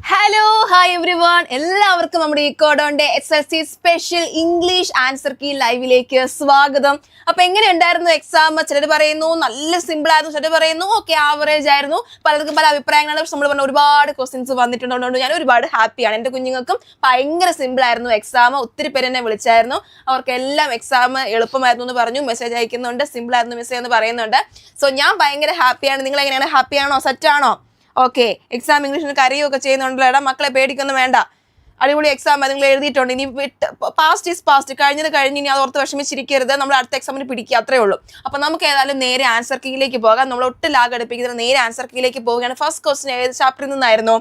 Hello hi every one, എല്ലാവർക്കും നമ്മുടെ ECODON SSLC special English answer key ലൈവിലേക്ക് സ്വാഗതം. അപ്പൊ എങ്ങനെ ഉണ്ടായിരുന്നു എക്സാം? ചിലർ പറയുന്നു നല്ല സിമ്പിൾ ആയിരുന്നു, ചിലർ പറയുന്നു ഓക്കെ ആവറേജ് ആയിരുന്നു. പലർക്കും പല അഭിപ്രായങ്ങളാണ്. പക്ഷെ നമ്മൾ പറഞ്ഞ ഒരുപാട് ക്വസ്റ്റ്യൻസ് വന്നിട്ടുണ്ടോണ്ട് ഞാൻ ഒരുപാട് ഹാപ്പിയാണ്. എൻ്റെ കുഞ്ഞുങ്ങൾക്കും ഭയങ്കര സിമ്പിൾ ആയിരുന്നു എക്സാം. ഒത്തിരി പേര് എന്നെ വിളിച്ചായിരുന്നു, അവർക്കെല്ലാം എക്സാം എളുപ്പമായിരുന്നു എന്ന് പറഞ്ഞു, മെസ്സേജ് അയക്കുന്നുണ്ട്, സിമ്പിൾ ആയിരുന്നു മെസ്സേജ് എന്ന് പറയുന്നുണ്ട്. സോ ഞാൻ ഭയങ്കര ഹാപ്പിയാണ്. നിങ്ങൾ എങ്ങനെയാണ്? ഹാപ്പിയാണോ? സെറ്റാണോ? ഓക്കെ, എക്സാം ഇംഗ്ലീഷിന് കറിയൊക്കെ ചെയ്യുന്നുണ്ടല്ലോ. എടാ മക്കളെ, പേടിക്കൊന്നും വേണ്ട, അടിപൊളി എക്സാം നിങ്ങൾ എഴുതിയിട്ടുണ്ട്. ഇനി പാസ്റ്റ് ഈസ് പാസ്റ്റ്, കഴിഞ്ഞത് കഴിഞ്ഞ് ഇനി അത് ഓർത്ത് വിഷമിച്ചിരിക്കരുത്. നമ്മൾ അടുത്ത എക്സാമിന് പിടിക്കുക, അത്രേ ഉള്ളൂ. അപ്പൊ നമുക്ക് ഏതായാലും നേരെ ആൻസർ കീയിലേക്ക് പോകാം. നമ്മൾ ഒട്ടും ലാഗ് അടുപ്പിക്കുന്നത് നേരെ ആൻസർ കീയിലേക്ക് പോവുകയാണ്. ഫസ്റ്റ് ക്വസ്റ്റ്യൻ ഏത് ചാപ്റ്ററിൽ നിന്നായിരുന്നു?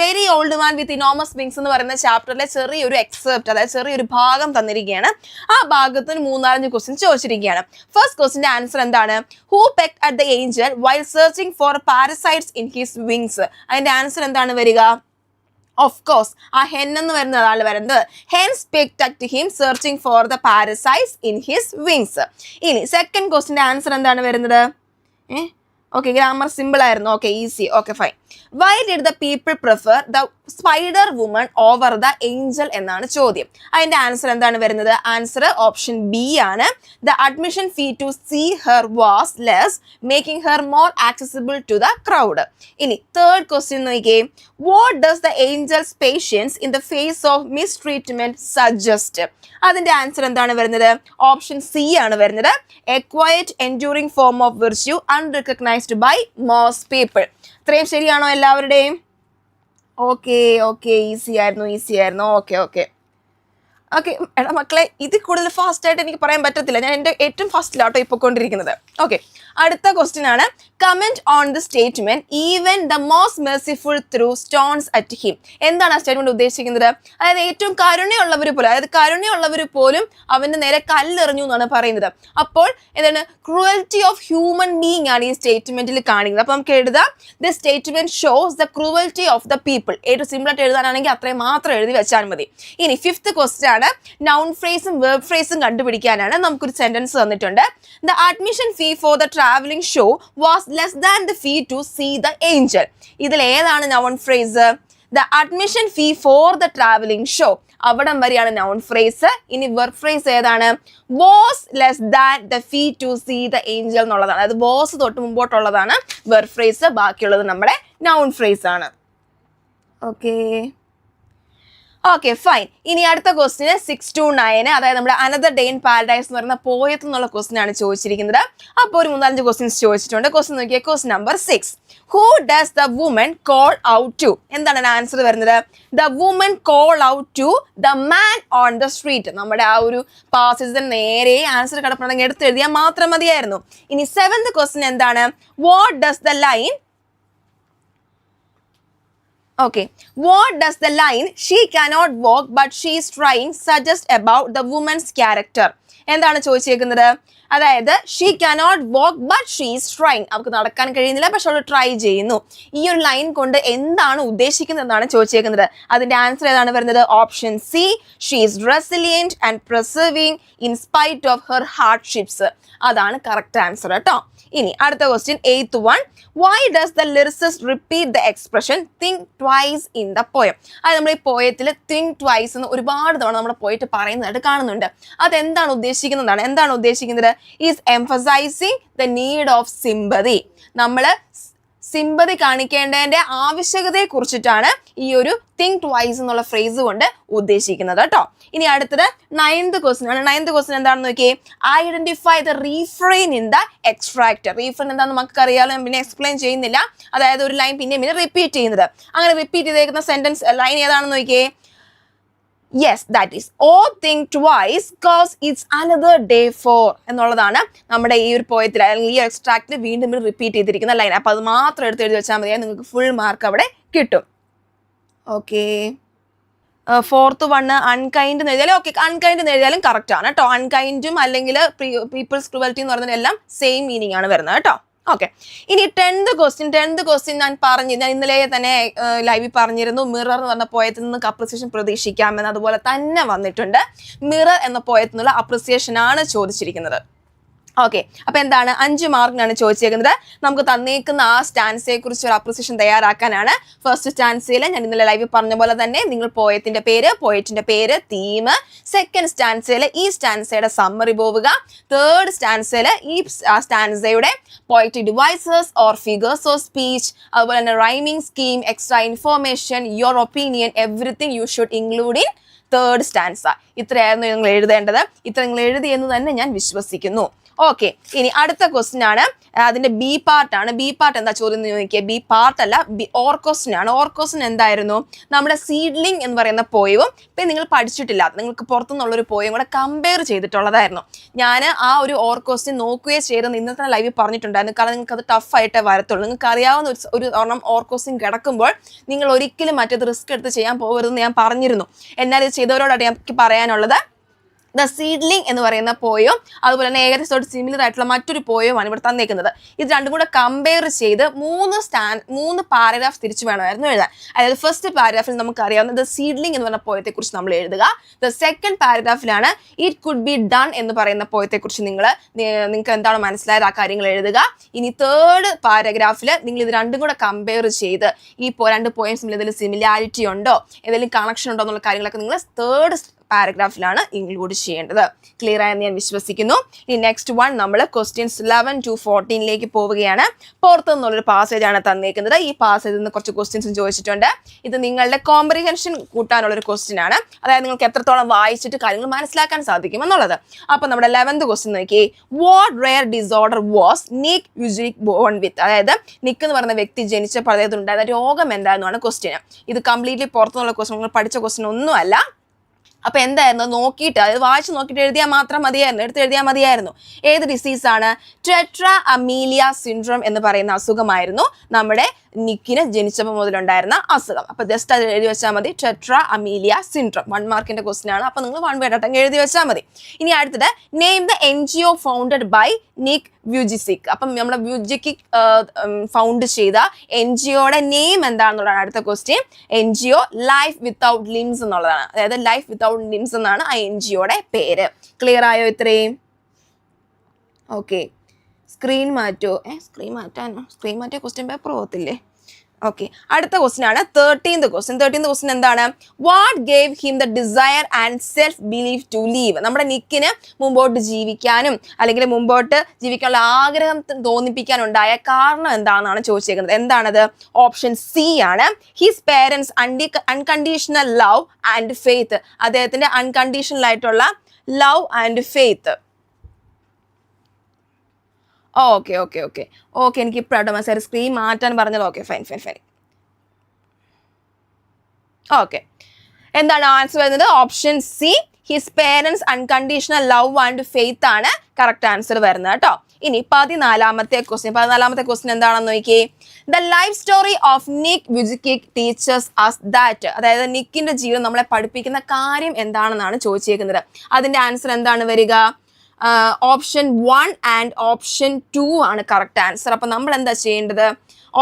Very old man with enormous wings എന്ന് പറയുന്ന ചാപ്റ്ററിലെ ചെറിയൊരു എക്സെപ്റ്റ്, അതായത് ചെറിയൊരു ഭാഗം തന്നിരിക്കുകയാണ്. ആ ഭാഗത്തിന് 3-4 ക്വസ്റ്റ്യൻ ചോദിച്ചിരിക്കുകയാണ്. ഫസ്റ്റ് ക്വസ്റ്റിന്റെ ആൻസർ എന്താണ്? Who pecked at the angel while searching for parasites in his wings. അതിന്റെ ആൻസർ എന്താണ് വരിക? ഓഫ് കോഴ്സ് ആ ഹെൻ എന്ന് വരുന്ന ആൾ വരുന്നത് hence picked at him searching for the parasites in his wings. ഇനി സെക്കൻഡ് ക്വസ്റ്റിന്റെ ആൻസർ എന്താണ് വരുന്നത്? ഓക്കെ, ഗ്രാമർ സിമ്പിൾ ആയിരുന്നു. Okay, easy. Okay, fine. Why did the people prefer the spider woman over the angel എന്നാണ് ചോദ്യം. അതിന്റെ answer എന്താണ് വരുന്നത്? ആൻസർ ഓപ്ഷൻ ബി ആണ്. The admission fee to see her was less, making her more accessible to the crowd. ഇനി third question നോക്കിയേ. What does the angel's patience in the face of mistreatment suggest? അതിന്റെ answer എന്താണ് വരുന്നത്? Option C ആണ് വരുന്നത്. A quiet enduring form of virtue unrecognised by most people. ഇത്രയും ശരിയാണോ എല്ലാവരുടെയും? ഓക്കെ ഓക്കെ, ഈസി ആയിരുന്നു. ഓക്കെ, എടാ മക്കളെ, ഇതിൽ കൂടുതൽ ഫാസ്റ്റ് ആയിട്ട് എനിക്ക് പറയാൻ പറ്റത്തില്ല. ഞാൻ എൻ്റെ ഏറ്റവും ഫാസ്റ്റിലാട്ടോ ഇപ്പോൾ കൊണ്ടിരിക്കുന്നത്. ഓക്കെ, അടുത്ത ക്വസ്റ്റ്യൻ ആണ്. Comment on the statement even the most merciful through stones at him. എന്താണ് ആ സ്റ്റേറ്റ്മെന്റ് ഉദ്ദേശിക്കുന്നത്? അതായത് ഏറ്റവും കരുണയുള്ളവർ പോലും അവന്റെ നേരെ കല്ലെറിഞ്ഞു എന്നാണ് പറയുന്നത്. അപ്പോൾ എന്താണ്? ക്രൂവൽറ്റി ഓഫ് ഹ്യൂമൻ ബീയിങ് ആണ് ഈ സ്റ്റേറ്റ്മെന്റിൽ കാണിക്കുന്നത്. അപ്പൊ നമുക്ക് എഴുതാം, the statement shows the cruelty of the people. ഏറ്റവും സിമ്പിൾ ആയിട്ട് എഴുതാനാണെങ്കിൽ അത്രയും മാത്രം എഴുതി വെച്ചാൽ മതി. ഇനി ഫിഫ്ത്ത് ക്വസ്റ്റ്യൻ ആണ്. നൗൺ ഫ്രേസും വെർബ് ഫ്രേസും കണ്ടുപിടിക്കാനാണ്. നമുക്കൊരു സെന്റൻസ് തന്നിട്ടുണ്ട്. The admission fee for the travelling show was less than the fee to see the angel. ഇതിൽ ഏതാണ് noun phrase? The admission fee for the travelling show, അവിടം വരെയാണ് നൗൺ ഫ്രേസ്. ഇനി വെർബ് ഫ്രേസ് ഏതാണ്? Was less than the fee to see the angel എന്നുള്ളതാണ്. അതായത് was തൊട്ട് മുമ്പോട്ടുള്ളതാണ് വെർബ് ഫ്രേസ്, ബാക്കിയുള്ളത് നമ്മുടെ നൗൺ ഫ്രേസ് ആണ്. Okay, fine. ഇനി അടുത്ത ക്വസ്റ്റിന് 6 to 9, അതായത് നമ്മുടെ അനദർ ഡേ ഇൻ പാരഡൈസ് എന്ന് പറയുന്ന പോയത്തിൽ നിന്നുള്ള ക്വസ്റ്റ്യൻ ആണ് ചോദിച്ചിരിക്കുന്നത്. അപ്പോൾ ഒരു 3-5 ക്വസ്റ്റ്യൻസ് ചോദിച്ചിട്ടുണ്ട്. ക്വസ്റ്റ്യൻ നോക്കിയാൽ question number 6. Who does the woman call out to? എന്താണ് ആൻസർ വരുന്നത്? The woman call out to the man on the street. നമ്മുടെ ആ ഒരു പാസേജിന് നേരെ ആൻസർ കിടപ്പുണ്ടെങ്കിൽ എടുത്ത് എഴുതിയാൽ മാത്രം മതിയായിരുന്നു. ഇനി 7th ക്വസ്റ്റ്യൻ എന്താണ്? What does the line what does the line "she cannot walk but she is trying" suggest about the woman's character? എന്താണ് ചോദിച്ചേക്കുന്നത്? അതായത് she cannot walk but she is trying, അവർക്ക് നടക്കാൻ കഴിയുന്നില്ല പക്ഷെ അവൾ ട്രൈ ചെയ്യുന്നു. ഈ ഒരു ലൈൻ കൊണ്ട് എന്താണ് ഉദ്ദേശിക്കുന്നത് എന്നാണ് ചോദിച്ചേക്കുന്നത്. അതിന്റെ ആൻസർ ഏതാണ് വരുന്നത്? Option C, she is resilient and persevering in spite of her hardships. അതാണ് കറക്റ്റ് ആൻസർ കേട്ടോ. ഇനി അടുത്ത question 8th one. Why does the lyricist repeat the expression think twice in the poem? അത് നമ്മുടെ ഈ പോയത്തിൽ think twice എന്ന് ഒരുപാട് തവണ നമ്മുടെ പോയിട്ട് പറയുന്നതായിട്ട് കാണുന്നുണ്ട്. അതെന്താണ് ഉദ്ദേശിക്കുന്നതാണ്? എന്താണ് ഉദ്ദേശിക്കുന്നത്? is emphasizing the need of sympathy. നമ്മൾ സിമ്പതി കാണിക്കേണ്ടതിന്റെ ആവശ്യകതയെ കുറിച്ചിട്ടാണ് ഈ ഒരു തിങ്ക് ട്വൈസ് എന്നുള്ള ഫ്രേസ് കൊണ്ട് ഉദ്ദേശിക്കുന്നത് കേട്ടോ. ഇനി അടുത്തത് 9th ക്വസ്റ്റ്യൻ ആണ്. 9th ക്വസ്റ്റ്യൻ എന്താണെന്ന് നോക്കിയേ. Identify the refrain in the extract. Refrain എന്താണെന്ന് നമുക്ക് അറിയാലോ, ഞാൻ പിന്നെ എക്സ്പ്ലെയിൻ ചെയ്യുന്നില്ല. അതായത് ഒരു ലൈൻ പിന്നെ റിപ്പീറ്റ് ചെയ്യുന്നത്. അങ്ങനെ റിപ്പീറ്റ് ചെയ്തേക്കുന്ന സെന്റൻസ് ലൈൻ ഏതാണെന്ന് നോക്കിയേ. Yes, that is oh think twice cause it's another day for എന്നുള്ളതാണ് നമ്മുടെ ഈ ഒരു പോയത്തിൽ അല്ലെങ്കിൽ ഈ എക്സ്ട്രാക്റ്റിൽ വീണ്ടും റിപ്പീറ്റ് ചെയ്തിരിക്കുന്ന ലൈൻ. അപ്പോൾ അത് മാത്രം എടുത്ത് എഴുതി വെച്ചാൽ മതിയായി, നിങ്ങൾക്ക് ഫുൾ മാർക്ക് അവിടെ കിട്ടും. ഓക്കെ, 4th one അൺകൈൻഡ് എന്ന് എഴുതിയാലും ഓക്കെ, അൺകൈൻഡ് എന്ന് എഴുതിയാലും കറക്റ്റ് ആണ് കേട്ടോ. അൺകൈൻഡും അല്ലെങ്കിൽ പീപ്പിൾസ് ക്രൂവൽറ്റി എന്ന് പറയുന്നത് എല്ലാം സെയിം മീനിങ് ആണ് വരുന്നത് കേട്ടോ. ഓക്കെ, ഇനി 10th ക്വസ്റ്റ്യൻ ഞാൻ ഇന്നലെ തന്നെ ലൈവിൽ പറഞ്ഞിരുന്നു. മിറർ എന്ന് പറഞ്ഞ പോയത്തിൽ നിന്ന് അപ്രിസിയേഷൻ പ്രതീക്ഷിക്കാമെന്ന്, അതുപോലെ തന്നെ വന്നിട്ടുണ്ട്. മിറർ എന്ന പോയത്തിൽ നിന്നുള്ള അപ്രിസിയേഷൻ ആണ് ചോദിച്ചിരിക്കുന്നത്. ഓക്കെ, അപ്പൊ എന്താണ് 5 മാർക്കിനാണ് ചോദിച്ചേക്കുന്നത്. നമുക്ക് തന്നേക്കുന്ന ആ സ്റ്റാൻസയെ കുറിച്ച് ഒരു അപ്രിസിയേഷൻ തയ്യാറാക്കാനാണ്. ഫസ്റ്റ് സ്റ്റാൻസയിൽ ഞാൻ ഇന്നലെ ലൈവ് പറഞ്ഞ പോലെ തന്നെ നിങ്ങൾ പോയറ്റിന്റെ പേര്, തീം. സെക്കൻഡ് സ്റ്റാൻസയിൽ ഈ സ്റ്റാൻസയുടെ സമ്മറി പോവുക. തേർഡ് സ്റ്റാൻസയിൽ ഈ സ്റ്റാൻസയുടെ poetic devices or figures of speech, അതുപോലെ തന്നെ rhyming scheme, extra information, your opinion, everything you should include in third stanza. ഇത്രയായിരുന്നു നിങ്ങൾ എഴുതേണ്ടത്. ഇത്ര നിങ്ങൾ എഴുതിയെന്ന് തന്നെ ഞാൻ വിശ്വസിക്കുന്നു. ഓക്കെ, ഇനി അടുത്ത ക്വസ്റ്റ്യൻ ആണ്, അതിന്റെ ബി പാർട്ടാണ്. ബി പാർട്ട് എന്താ ചോദ്യം എന്ന് ചോദിക്കുക. ബി പാർട്ട് അല്ല, ഓർ ക്വസ്റ്റ്യൻ ആണ്. ഓർ ക്വസ്റ്റ്യൻ എന്തായിരുന്നു? നമ്മുടെ സീഡ്ലിംഗ് എന്ന് പറയുന്ന പോയവും ഇപ്പം നിങ്ങൾ പഠിച്ചിട്ടില്ല, നിങ്ങൾക്ക് പുറത്തുനിന്നുള്ളൊരു പോയും കൂടെ കമ്പയർ ചെയ്തിട്ടുള്ളതായിരുന്നു. ഞാൻ ആ ഒരു ഓർ ക്വസ്റ്റ്യൻ നോക്കുകയോ ചെയ്തെന്ന് ഇന്നത്തെ ലൈവിൽ പറഞ്ഞിട്ടുണ്ടായിരുന്നു. കാരണം നിങ്ങൾക്ക് അത് ടഫായിട്ടേ വരത്തുള്ളൂ. നിങ്ങൾക്ക് അറിയാവുന്ന ഒരു ഒരെണ്ണം ഓർ ക്വസ്റ്റ്യൻ കിടക്കുമ്പോൾ നിങ്ങൾ ഒരിക്കലും മറ്റേത് റിസ്ക് എടുത്ത് ചെയ്യാൻ പോകരുതെന്ന് ഞാൻ പറഞ്ഞിരുന്നു. എന്നാൽ ഇത് ചെയ്തവരോടാണ് എനിക്ക് പറയാനുള്ളത്. ദ സീഡ്ലിംഗ് എന്ന് പറയുന്ന പോയും അതുപോലെ തന്നെ ഏകദേശം സിമിലർ ആയിട്ടുള്ള മറ്റൊരു പോയുമാണ് ഇവിടെ തന്നേക്കുന്നത്. ഇത് രണ്ടും കൂടെ കമ്പയർ ചെയ്ത് 3 പാരഗ്രാഫ് തിരിച്ചു വേണമായിരുന്നു എഴുതാൻ. അതായത് ഫസ്റ്റ് പാരഗ്രാഫിൽ നമുക്കറിയാവുന്ന ദ സീഡ്ലിംഗ് എന്ന് പറഞ്ഞ പോയത്തെ കുറിച്ച് നമ്മൾ എഴുതുക. ദ സെക്കൻഡ് പാരഗ്രാഫിലാണ് ഇറ്റ് കുഡ് ബി ഡൺ എന്ന് പറയുന്ന പോയത്തെ കുറിച്ച് നിങ്ങൾക്ക് എന്താണ് മനസ്സിലായത് ആ കാര്യങ്ങൾ എഴുതുക. ഇനി തേർഡ് പാരഗ്രാഫിൽ നിങ്ങൾ ഇത് രണ്ടും കൂടെ കമ്പയർ ചെയ്ത് ഈ 2 പോയിന്റ്സ് എന്തെങ്കിലും സിമിലാരിറ്റി ഉണ്ടോ, എന്തെങ്കിലും കണക്ഷൻ ഉണ്ടോ എന്നുള്ള കാര്യങ്ങളൊക്കെ നിങ്ങൾ തേർഡ് പാരഗ്രാഫിലാണ് ഇൻക്ലൂഡ് ചെയ്യേണ്ടത്. ക്ലിയർ ആയെന്ന് ഞാൻ വിശ്വസിക്കുന്നു. ഇനി നെക്സ്റ്റ് വൺ നമ്മൾ ക്വസ്റ്റ്യൻസ് 11 to 14 പോവുകയാണ്. പുറത്തു നിന്നുള്ളൊരു പാസേജ് ആണ് തന്നേക്കുന്നത്. ഈ പാസേജിൽ നിന്ന് കുറച്ച് ക്വസ്റ്റ്യൻസും ചോദിച്ചിട്ടുണ്ട്. ഇത് നിങ്ങളുടെ കോംപ്രിഹെൻഷൻ കൂട്ടാനുള്ളൊരു ക്വസ്റ്റ്യൻ ആണ്. അതായത് നിങ്ങൾക്ക് എത്രത്തോളം വായിച്ചിട്ട് കാര്യങ്ങൾ മനസ്സിലാക്കാൻ സാധിക്കും എന്നുള്ളത്. അപ്പൊ നമ്മുടെ 11th ക്വസ്റ്റ്യൻ നോക്കി. What rare disorder was Nick Vujicic born with? അതായത് നിക്ക് എന്ന് പറയുന്ന വ്യക്തി ജനിച്ചപ്പോൾ അദ്ദേഹത്തിന് ഉണ്ടായിരുന്ന രോഗം എന്താണെന്നാണ് ക്വസ്റ്റ്യൻ. ഇത് കംപ്ലീറ്റ്ലി പുറത്തുനിന്നുള്ള ക്വസ്റ്റ്യൻ, നിങ്ങൾ പഠിച്ച ക്വസ്റ്റ്യൻ ഒന്നുമല്ല. അപ്പൊ എന്തായിരുന്നു നോക്കിയിട്ട്, അതായത് വായിച്ച് നോക്കിയിട്ട് എഴുതിയാൽ മാത്രം മതിയായിരുന്നു, എടുത്ത് എഴുതിയാൽ മതിയായിരുന്നു. ഏത് ഡിസീസാണ്? ടെട്രാ അമീലിയ സിൻഡ്രോം എന്ന് പറയുന്ന അസുഖമായിരുന്നു നമ്മുടെ നിക്കിന് ജനിച്ചപ്പോൾ മുതലുണ്ടായിരുന്ന അസുഖം. അപ്പൊ ജസ്റ്റ് അത് എഴുതി വെച്ചാൽ മതി, ടെട്രാ അമീലിയ സിൻഡ്രോം. 1 മാർക്കിന്റെ ക്വസ്റ്റ്യൻ ആണ്. അപ്പൊ നിങ്ങൾ 1 വേർഡ് ആയിട്ട് എഴുതി വെച്ചാൽ മതി. ഇനി അടുത്തത് name the NGO founded by Nick Vujicic. അപ്പം നമ്മുടെ വ്യൂജിക് ഫൗണ്ട് ചെയ്ത NGOയുടെ നെയിം എന്താണെന്നുള്ളതാണ് അടുത്ത question. NGO life without limbs എന്നുള്ളതാണ്. അതായത് ലൈഫ് വിത്തൗട്ട് ലിംസ് എന്നാണ് ആ NGOയുടെ പേര്. ക്ലിയർ ആയോ ഇത്രയും? ഓക്കെ, സ്ക്രീൻ മാറ്റോ? സ്ക്രീൻ മാറ്റിയ ക്വസ്റ്റ്യൻ പേപ്പർ പോകത്തില്ലേ? ഓക്കെ, അടുത്ത ക്വസ്റ്റ്യൻ ആണ് 13th ക്വസ്റ്റ്യൻ. 13th ക്വസ്റ്റ്യൻ എന്താണ്? What gave him the desire and self belief to live? നമ്മുടെ നിക്കിന് മുമ്പോട്ട് ജീവിക്കാനും അല്ലെങ്കിൽ മുമ്പോട്ട് ജീവിക്കാനുള്ള ആഗ്രഹം തോന്നിപ്പിക്കാനുണ്ടായ കാരണം എന്താണെന്നാണ് ചോദിച്ചേക്കുന്നത്. എന്താണത്? ഓപ്ഷൻ സി ആണ്. His parents' unconditional love and faith. അദ്ദേഹത്തിന്റെ അൺകണ്ടീഷണൽ ആയിട്ടുള്ള love and faith. Okay okay okay okay എനിക്ക് ഇപ്പോഴാട്ടോ മനസ്സിലായി സ്ക്രീൻ മാറ്റാൻ പറഞ്ഞത്. Okay, fine. ഓക്കെ, എന്താണ് ആൻസർ വരുന്നത്? Option C, his parents' unconditional love and faith ആണ് കറക്റ്റ് ആൻസർ വരുന്നത് കേട്ടോ. ഇനി 14th ക്വസ്റ്റ്യൻ. 14th ക്വസ്റ്റ്യൻ എന്താണെന്ന് നോക്കിയേ. The life story of Nick Vujicic teaches us that. അതായത് നിക്കിന്റെ ജീവിതം നമ്മളെ പഠിപ്പിക്കുന്ന കാര്യം എന്താണെന്നാണ് ചോദിച്ചേക്കുന്നത്. അതിന്റെ ആൻസർ എന്താണ് വരിക? ഓപ്ഷൻ 1 ആൻഡ് ഓപ്ഷൻ 2 ആണ് കറക്റ്റ് ആൻസർ. അപ്പൊ നമ്മൾ എന്താ ചെയ്യേണ്ടത്?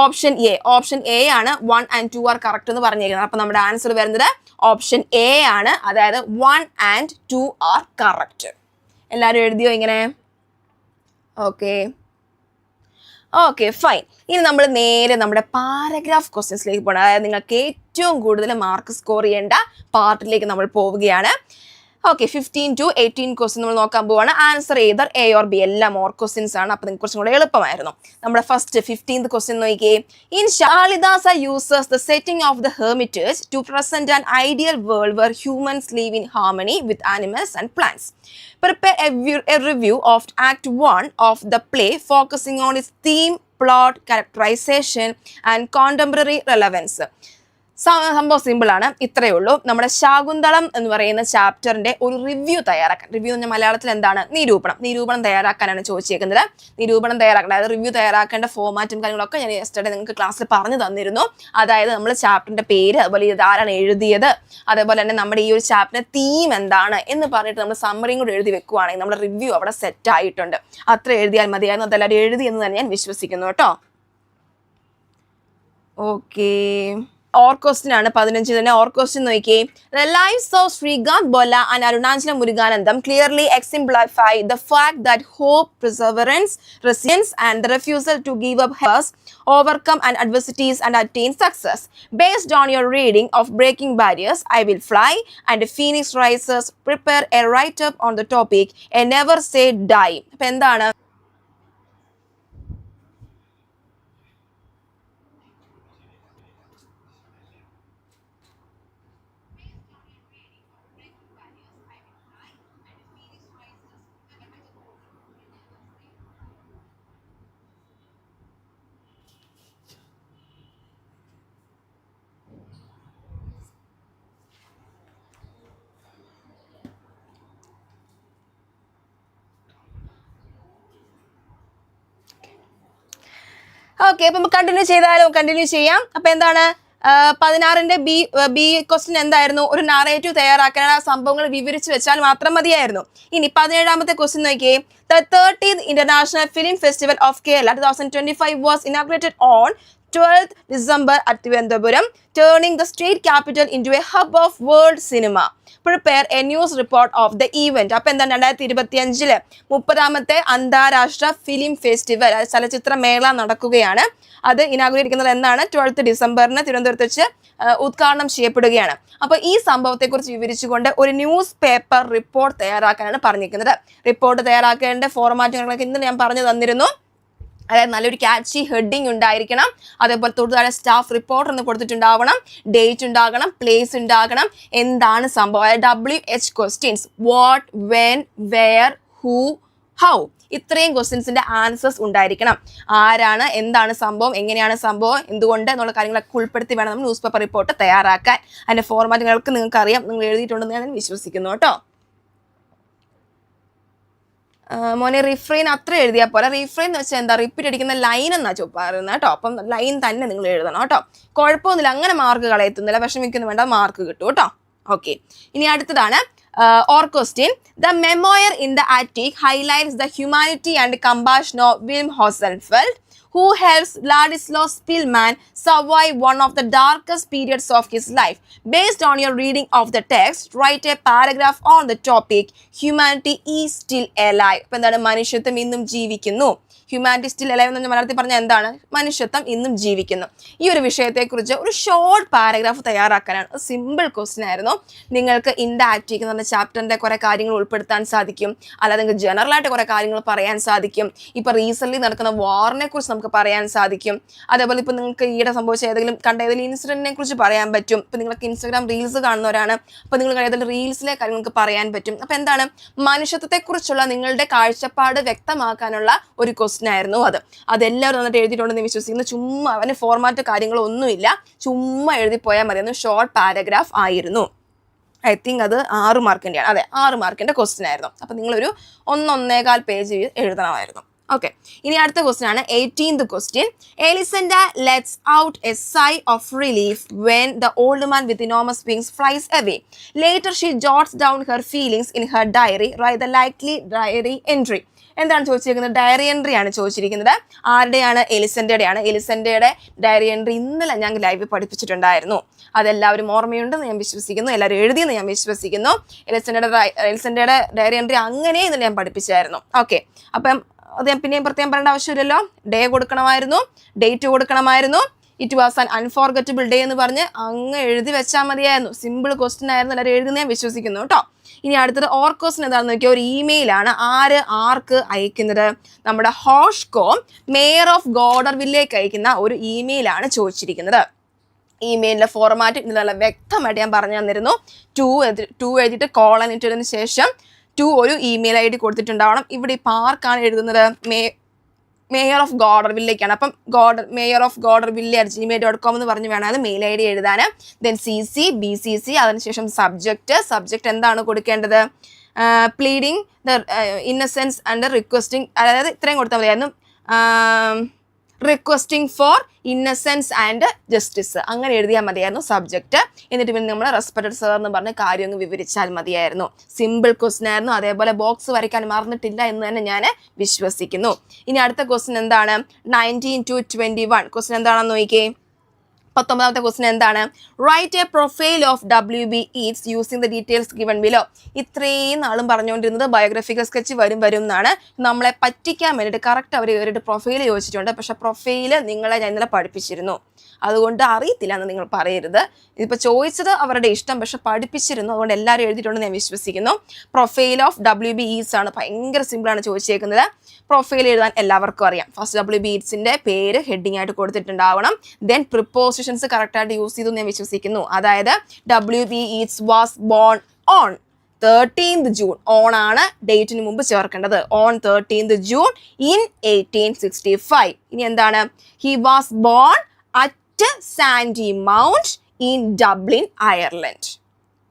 ഓപ്ഷൻ എ ആണ് 1 and 2 ആർ കറക്റ്റ് എന്ന് പറഞ്ഞിരിക്കുന്നത്. അപ്പൊ നമ്മുടെ ആൻസർ വരുന്നത് ഓപ്ഷൻ എ ആണ്. അതായത് 1 and 2 ആർ കറക്റ്റ്. എല്ലാവരും എഴുതിയോ ഇങ്ങനെ? Okay fine. ഇനി നമ്മൾ നേരെ നമ്മുടെ പാരഗ്രാഫ് ക്വസ്റ്റ്യൻസിലേക്ക് പോകണം. അതായത് നിങ്ങൾക്ക് ഏറ്റവും കൂടുതൽ മാർക്ക് സ്കോർ ചെയ്യേണ്ട പാർട്ടിലേക്ക് നമ്മൾ പോവുകയാണ്. ഓക്കെ, 15 to 18 ക്വസ്റ്റ്യൻ നമ്മൾ നോക്കാൻ പോവാണ്. Answer either A or B, എല്ലാം മോർ ക്വസ്റ്റ്യൻസ് ആണ്. അപ്പൊ നിങ്ങൾക്ക് കുറച്ചും കൂടെ എളുപ്പമായിരുന്നു. നമ്മുടെ ഫസ്റ്റ് 15th ക്വസ്റ്റ്യൻ നോക്കിയേ. In Kalidasa uses the setting of the hermitage to present an ideal world where humans live in harmony with animals and plants. Prepare a review of Act 1 of the play focusing on its theme, plot, characterization and contemporary relevance. സംഭവം simple ആണ്, ഇത്രയേ ഉള്ളൂ. നമ്മുടെ ശാകുന്തളം എന്ന് പറയുന്ന ചാപ്റ്ററിന്റെ ഒരു review തയ്യാറാക്കാൻ, review എന്ന് പറഞ്ഞാൽ മലയാളത്തിൽ എന്താണ്? നിരൂപണം തയ്യാറാക്കാനാണ് ചോദിച്ചേക്കുന്നത്. നിരൂപണം തയ്യാറാക്കണം, അതായത് റിവ്യൂ തയ്യാറാക്കേണ്ട ഫോമാറ്റും കാര്യങ്ങളൊക്കെ ഞാൻ യെസ്റ്റർഡേ നിങ്ങൾക്ക് ക്ലാസ്സിൽ പറഞ്ഞു തന്നിരുന്നു. അതായത് നമ്മൾ ചാപ്റ്ററിന്റെ പേര്, അതുപോലെ ഇത് ആരാണ് എഴുതിയത്, അതേപോലെ തന്നെ നമ്മുടെ ഈ ഒരു ചാപ്റ്ററിന്റെ തീം എന്താണ് എന്ന് പറഞ്ഞിട്ട് നമ്മൾ സമ്മറിയും കൂടെ എഴുതി വെക്കുവാണെങ്കിൽ നമ്മുടെ റിവ്യൂ അവിടെ സെറ്റ് ആയിട്ടുണ്ട്. അത്ര എഴുതിയാൽ മതിയായിരുന്നു. അതെല്ലാവരും എഴുതി എന്ന് തന്നെ ഞാൻ വിശ്വസിക്കുന്നു കേട്ടോ. ഓക്കെ, ഓർ ക്വസ്റ്റ്യൻ ആണ് 15 തന്നെ. ഓർ ക്വസ്റ്റ്യൻ നോക്കിയേ. The lives of Srikanth Bolla and Arunachalam Muruganandam clearly exemplify the fact that hope, perseverance, resilience and the refusal to give up helps overcome and adversities and attain success. Based on your reading of Breaking Barriers, I Will Fly and Phoenix Rises, prepare a write-up on the topic and never say die. അപ്പോൾ എന്താണ്? Okay, അപ്പൊ നമുക്ക് continue ചെയ്യാം. അപ്പൊ എന്താണ് 16ന്റെ B question എന്തായിരുന്നു? ഒരു narrative തയ്യാറാക്കാൻ ആ സംഭവങ്ങൾ വിവരിച്ചു വെച്ചാൽ മാത്രം മതിയായിരുന്നു. ഇനി 17ാമത്തെ ക്വസ്റ്റ്യൻ നോക്കിയേ. The 30th International Film Festival of Kerala 2025 was inaugurated on 12th December at Thiruvananthapuram, turning the state capital into a hub of world cinema. Prepare a news report of the event. അപ്പോൾ എന്താണ് 2025 30ാമത്തെ അന്താരാഷ്ട്ര film festival ചലച്ചിത്ര മേള നടക്കുകയാണ്. അത് inaugurate ചെയ്യുന്നത് എന്നാണ് 12th ഡിസംബറിന് തിരുവനന്തപുരത്ത് വെച്ച് ഉദ്ഘാടനം ചെയ്യപ്പെടുകയാണ്. അപ്പോൾ ഈ സംഭവത്തെക്കുറിച്ച് വിവരിച്ചുകൊണ്ട് ഒരു ന്യൂസ് പേപ്പർ റിപ്പോർട്ട് തയ്യാറാക്കാനാണ് പറഞ്ഞിരിക്കുന്നത്. റിപ്പോർട്ട് തയ്യാറാക്കേണ്ട ഫോർമാറ്റുകളൊക്കെ ഇന്ന് ഞാൻ പറഞ്ഞു തന്നിരുന്നു. അതായത് നല്ലൊരു ക്യാച്ചി ഹെഡിങ് ഉണ്ടായിരിക്കണം, അതേപോലെ തൊട്ടുതാഴെ സ്റ്റാഫ് റിപ്പോർട്ട് എന്ന് കൊടുത്തിട്ടുണ്ടാവണം, ഡേറ്റ് ഉണ്ടാകണം, പ്ലേസ് ഉണ്ടാകണം, എന്താണ് സംഭവം, അതായത് WH questions, what, when, where, who, how, ഇത്രയും ക്വസ്റ്റ്യൻസിന്റെ ആൻസേഴ്സ് ഉണ്ടായിരിക്കണം. ആരാണ്, എന്താണ് സംഭവം, എങ്ങനെയാണ് സംഭവം, എന്തുകൊണ്ട് എന്നുള്ള കാര്യങ്ങളൊക്കെ ഉൾപ്പെടുത്തി വേണം നമ്മൾ ന്യൂസ് പേപ്പർ റിപ്പോർട്ട് തയ്യാറാക്കാൻ. അതിന്റെ ഫോർമാറ്റുകൾക്ക് നിങ്ങൾക്ക് അറിയാം, നിങ്ങൾ എഴുതിയിട്ടുണ്ടെന്ന് ഞാൻ വിശ്വസിക്കുന്നു കേട്ടോ. മോനെ റിഫ്രെയിൻ അത്ര എഴുതിയാൽ പോലെ. റിഫ്രെയിൻ എന്ന് വെച്ചാൽ എന്താ, റിപ്പീറ്റ് അടിക്കുന്ന ലൈൻ എന്നാ പറയുന്നത് കേട്ടോ. അപ്പം ലൈൻ തന്നെ നിങ്ങൾ എഴുതണം കേട്ടോ. കുഴപ്പമൊന്നുമില്ല, അങ്ങനെ മാർക്ക് കളയത്തുന്നില്ല, വിഷമിക്കൊന്നും വേണ്ട, മാർക്ക് കിട്ടും കേട്ടോ. ഓക്കെ, ഇനി അടുത്തതാണ് or question. The memoir in the attic highlights the humanity and compassion of Wilhelm Hausenfeld, who helps Ladislaus Spillman survive one of the darkest periods of his life. Based on your reading of the text, write a paragraph on the topic Humanity is still alive. അപ്പോൾ എന്താണ്, മനുഷ്യത്വം ഇന്നും ജീവിക്കുന്നു. Humanity still alive എന്ന് മലയാളത്തിൽ പറഞ്ഞാൽ എന്താണ്, മനുഷ്യത്വം ഇന്നും ജീവിക്കുന്നു. ഈ ഒരു വിഷയത്തെക്കുറിച്ച് ഒരു ഷോർട്ട് പാരഗ്രാഫ് തയ്യാറാക്കാനാണ്. സിമ്പിൾ ക്വസ്റ്റ്യൻ ആയിരുന്നു. നിങ്ങൾക്ക് ഇൻ ദ ആക്ടിക് എന്ന് പറഞ്ഞ ചാപ്റ്ററിന്റെ കുറെ കാര്യങ്ങൾ ഉൾപ്പെടുത്താൻ സാധിക്കും, അല്ലാതെ നിങ്ങൾക്ക് ജനറൽ ആയിട്ട് കുറെ കാര്യങ്ങൾ പറയാൻ സാധിക്കും. ഇപ്പൊ റീസെന്റ് നടക്കുന്ന വാറിനെ കുറിച്ച് നമുക്ക് പറയാൻ സാധിക്കും. അതേപോലെ ഇപ്പൊ നിങ്ങൾക്ക് ഈയിടെ സംഭവിച്ച കണ്ട ഏതെങ്കിലും ഇൻസിഡന്റിനെ കുറിച്ച് പറയാൻ പറ്റും. ഇപ്പൊ നിങ്ങൾക്ക് ഇൻസ്റ്റാഗ്രാം റീൽസ് കാണുന്നവരാണ്, അപ്പൊ നിങ്ങൾ ഏതെങ്കിലും റീൽസിലെ കാര്യം നിങ്ങൾക്ക് പറയാൻ പറ്റും. അപ്പൊ എന്താണ്, മനുഷ്യത്വത്തെക്കുറിച്ചുള്ള നിങ്ങളുടെ കാഴ്ചപ്പാട് വ്യക്തമാക്കാനുള്ള ഒരു ക്വസ്റ്റ്യൻ ആയിരുന്നു അത്. അതെല്ലാവരും നന്നായിട്ട് എഴുതിയിട്ടുണ്ടെന്ന് വിശ്വസിക്കുന്നു. ചുമ്മാ അവന് ഫോർമാറ്റ് കാര്യങ്ങളൊന്നുമില്ല, ചുമ്മാ എഴുതിപ്പോയാൽ മതിയായിരുന്നു. ഷോർട്ട് പാരഗ്രാഫ് ആയിരുന്നു. ഐ തിങ്ക് അത് 6 മാർക്കിൻ്റെയാണ്. അതെ, 6 മാർക്കിൻ്റെ ക്വസ്റ്റ്യൻ ആയിരുന്നു. അപ്പം നിങ്ങളൊരു 1.25 പേജ് എഴുതണമായിരുന്നു. ഓക്കെ, ഇനി അടുത്ത ക്വസ്റ്റ്യൻ ആണ് 18th question. Elisenda lets out a sigh of relief when the old man with enormous wings flies away. Later she jots down her feelings in her diary. Write the likely diary entry. എന്താണ് ചോദിച്ചിരിക്കുന്നത്, diary entry ആണ് ചോദിച്ചിരിക്കുന്നത്. ആരുടെയാണ്, എലിസൻഡയുടെയാണ്. എലിസൻഡയുടെ diary entry ഇന്നലെ ഞാൻ live പഠിപ്പിച്ചിട്ടുണ്ടായിരുന്നു. അതെല്ലാവരും ഓർമ്മയുണ്ടെന്ന് ഞാൻ വിശ്വസിക്കുന്നു, എല്ലാവരും എഴുതിയെന്ന് ഞാൻ വിശ്വസിക്കുന്നു. എലിസൻഡയുടെ ഡയറി എൻട്രി അങ്ങനെ ഇന്നലെ ഞാൻ പഠിപ്പിച്ചായിരുന്നു. ഓക്കെ, അപ്പം അത് ഞാൻ പിന്നെയും പ്രത്യേകം പറയേണ്ട ആവശ്യമില്ലല്ലോ. ഡേ കൊടുക്കണമായിരുന്നു, ഡേറ്റ് കൊടുക്കണമായിരുന്നു. It was an unforgettable day എന്ന് പറഞ്ഞ് അങ്ങ് എഴുതി വെച്ചാൽ മതിയായിരുന്നു. സിമ്പിൾ ക്വസ്റ്റ്യൻ ആയിരുന്നു, എല്ലാവരും എഴുതുന്ന ഞാൻ വിശ്വസിക്കുന്നു കേട്ടോ. ഇനി അടുത്തത് ഓർ ക്വസ്റ്റ്യൻ എന്താണെന്ന് നോക്കിയാൽ ഒരു ഇമെയിലാണ്. ആർക്ക് അയക്കുന്നത്, നമ്മുടെ ഹോഷ്കോം മേയർ ഓഫ് ഗോഡർവില്ലേക്ക് അയക്കുന്ന ഒരു ഇമെയിലാണ് ചോദിച്ചിരിക്കുന്നത്. ഇമെയിലിൻ്റെ ഫോർമാറ്റ് ഇന്നലെ വ്യക്തമായിട്ട് ഞാൻ പറഞ്ഞു തന്നിരുന്നു. 2 എഴുതിയിട്ട് കോളൻ ഇട്ടതിന് ശേഷം 2 ഒരു ഇമെയിൽ ID കൊടുത്തിട്ടുണ്ടാവണം. ഇവിടെ ഇപ്പോൾ ആർക്കാണ് എഴുതുന്നത്, മേയർ ഓഫ് ഗോഡർവില്ലേക്കാണ്. അപ്പം മേയർ ഓഫ് gmail.com എന്ന് പറഞ്ഞ് വേണം അത് മെയിൽ ID എഴുതാൻ. ദെൻ CC BCC, അതിനുശേഷം സബ്ജക്റ്റ് എന്താണ് കൊടുക്കേണ്ടത്, pleading the innocence and requesting, അതായത് ഇത്രയും കൊടുത്താൽ മതിയായിരുന്നു. Requesting for innocence and justice, അങ്ങനെ എഴുതിയാൽ മതിയായിരുന്നു സബ്ജക്റ്റ്. എന്നിട്ട് പിന്നെ നമ്മൾ റെസ്പെക്റ്റഡ് സർ എന്ന് പറഞ്ഞ് കാര്യം അങ്ങ് വിവരിച്ചാൽ മതിയായിരുന്നു. സിമ്പിൾ ക്വസ്റ്റ്യൻ ആയിരുന്നു. അതേപോലെ ബോക്സ് വരയ്ക്കാൻ മറന്നിട്ടില്ല എന്ന് തന്നെ ഞാൻ വിശ്വസിക്കുന്നു. ഇനി അടുത്ത ക്വസ്റ്റ്യൻ എന്താണ്, 19 to 21 ക്വസ്റ്റ്യൻ എന്താണെന്ന് നോക്കിയേ. 19ാമത്തെ ക്വസ്റ്റ്യൻ എന്താണ്? Write a profile of WB Eats using the details given below. ഇത്രയും നാളും പറഞ്ഞുകൊണ്ടിരുന്നത് ബയോഗ്രഫിക്കൽ സ്കെച്ച് വരും എന്നാണ്. നമ്മളെ പറ്റിക്കാൻ വേണ്ടിയിട്ട് കറക്റ്റ് അവർ കയറിയിട്ട് പ്രൊഫൈൽ ചോദിച്ചിട്ടുണ്ട്. പക്ഷേ പ്രൊഫൈല് നിങ്ങളെ ഞാൻ ഇന്നലെ പഠിപ്പിച്ചിരുന്നു, അതുകൊണ്ട് അറിയത്തില്ല എന്ന് നിങ്ങൾ പറയരുത്. ഇതിപ്പോൾ ചോദിച്ചത് അവരുടെ ഇഷ്ടം, പക്ഷെ പഠിപ്പിച്ചിരുന്നു, അതുകൊണ്ട് എല്ലാവരും എഴുതിയിട്ടുണ്ടെന്ന് ഞാൻ വിശ്വസിക്കുന്നു. പ്രൊഫൈൽ ഓഫ് WB ഈറ്റ്സ് ആണ്, ഭയങ്കര സിമ്പിളാണ് ചോദിച്ചേക്കുന്നത്. പ്രൊഫൈൽ എഴുതാൻ എല്ലാവർക്കും അറിയാം. ഫസ്റ്റ് WB ഈറ്റ്സിൻ്റെ പേര് ഹെഡിങ് ആയിട്ട് കൊടുത്തിട്ടുണ്ടാവണം. ദെൻ പ്രിപ്പോസിഷൻസ് കറക്റ്റായിട്ട് യൂസ് ചെയ്തു ഞാൻ വിശ്വസിക്കുന്നു. അതായത് WB Yeats was born on 13th June. On ആണ് ഡേറ്റിന് മുമ്പ് ചേർക്കേണ്ടത്. On 13th June in 1865. ഇനി എന്താണ്? He was born at Sandymount in Dublin, Ireland.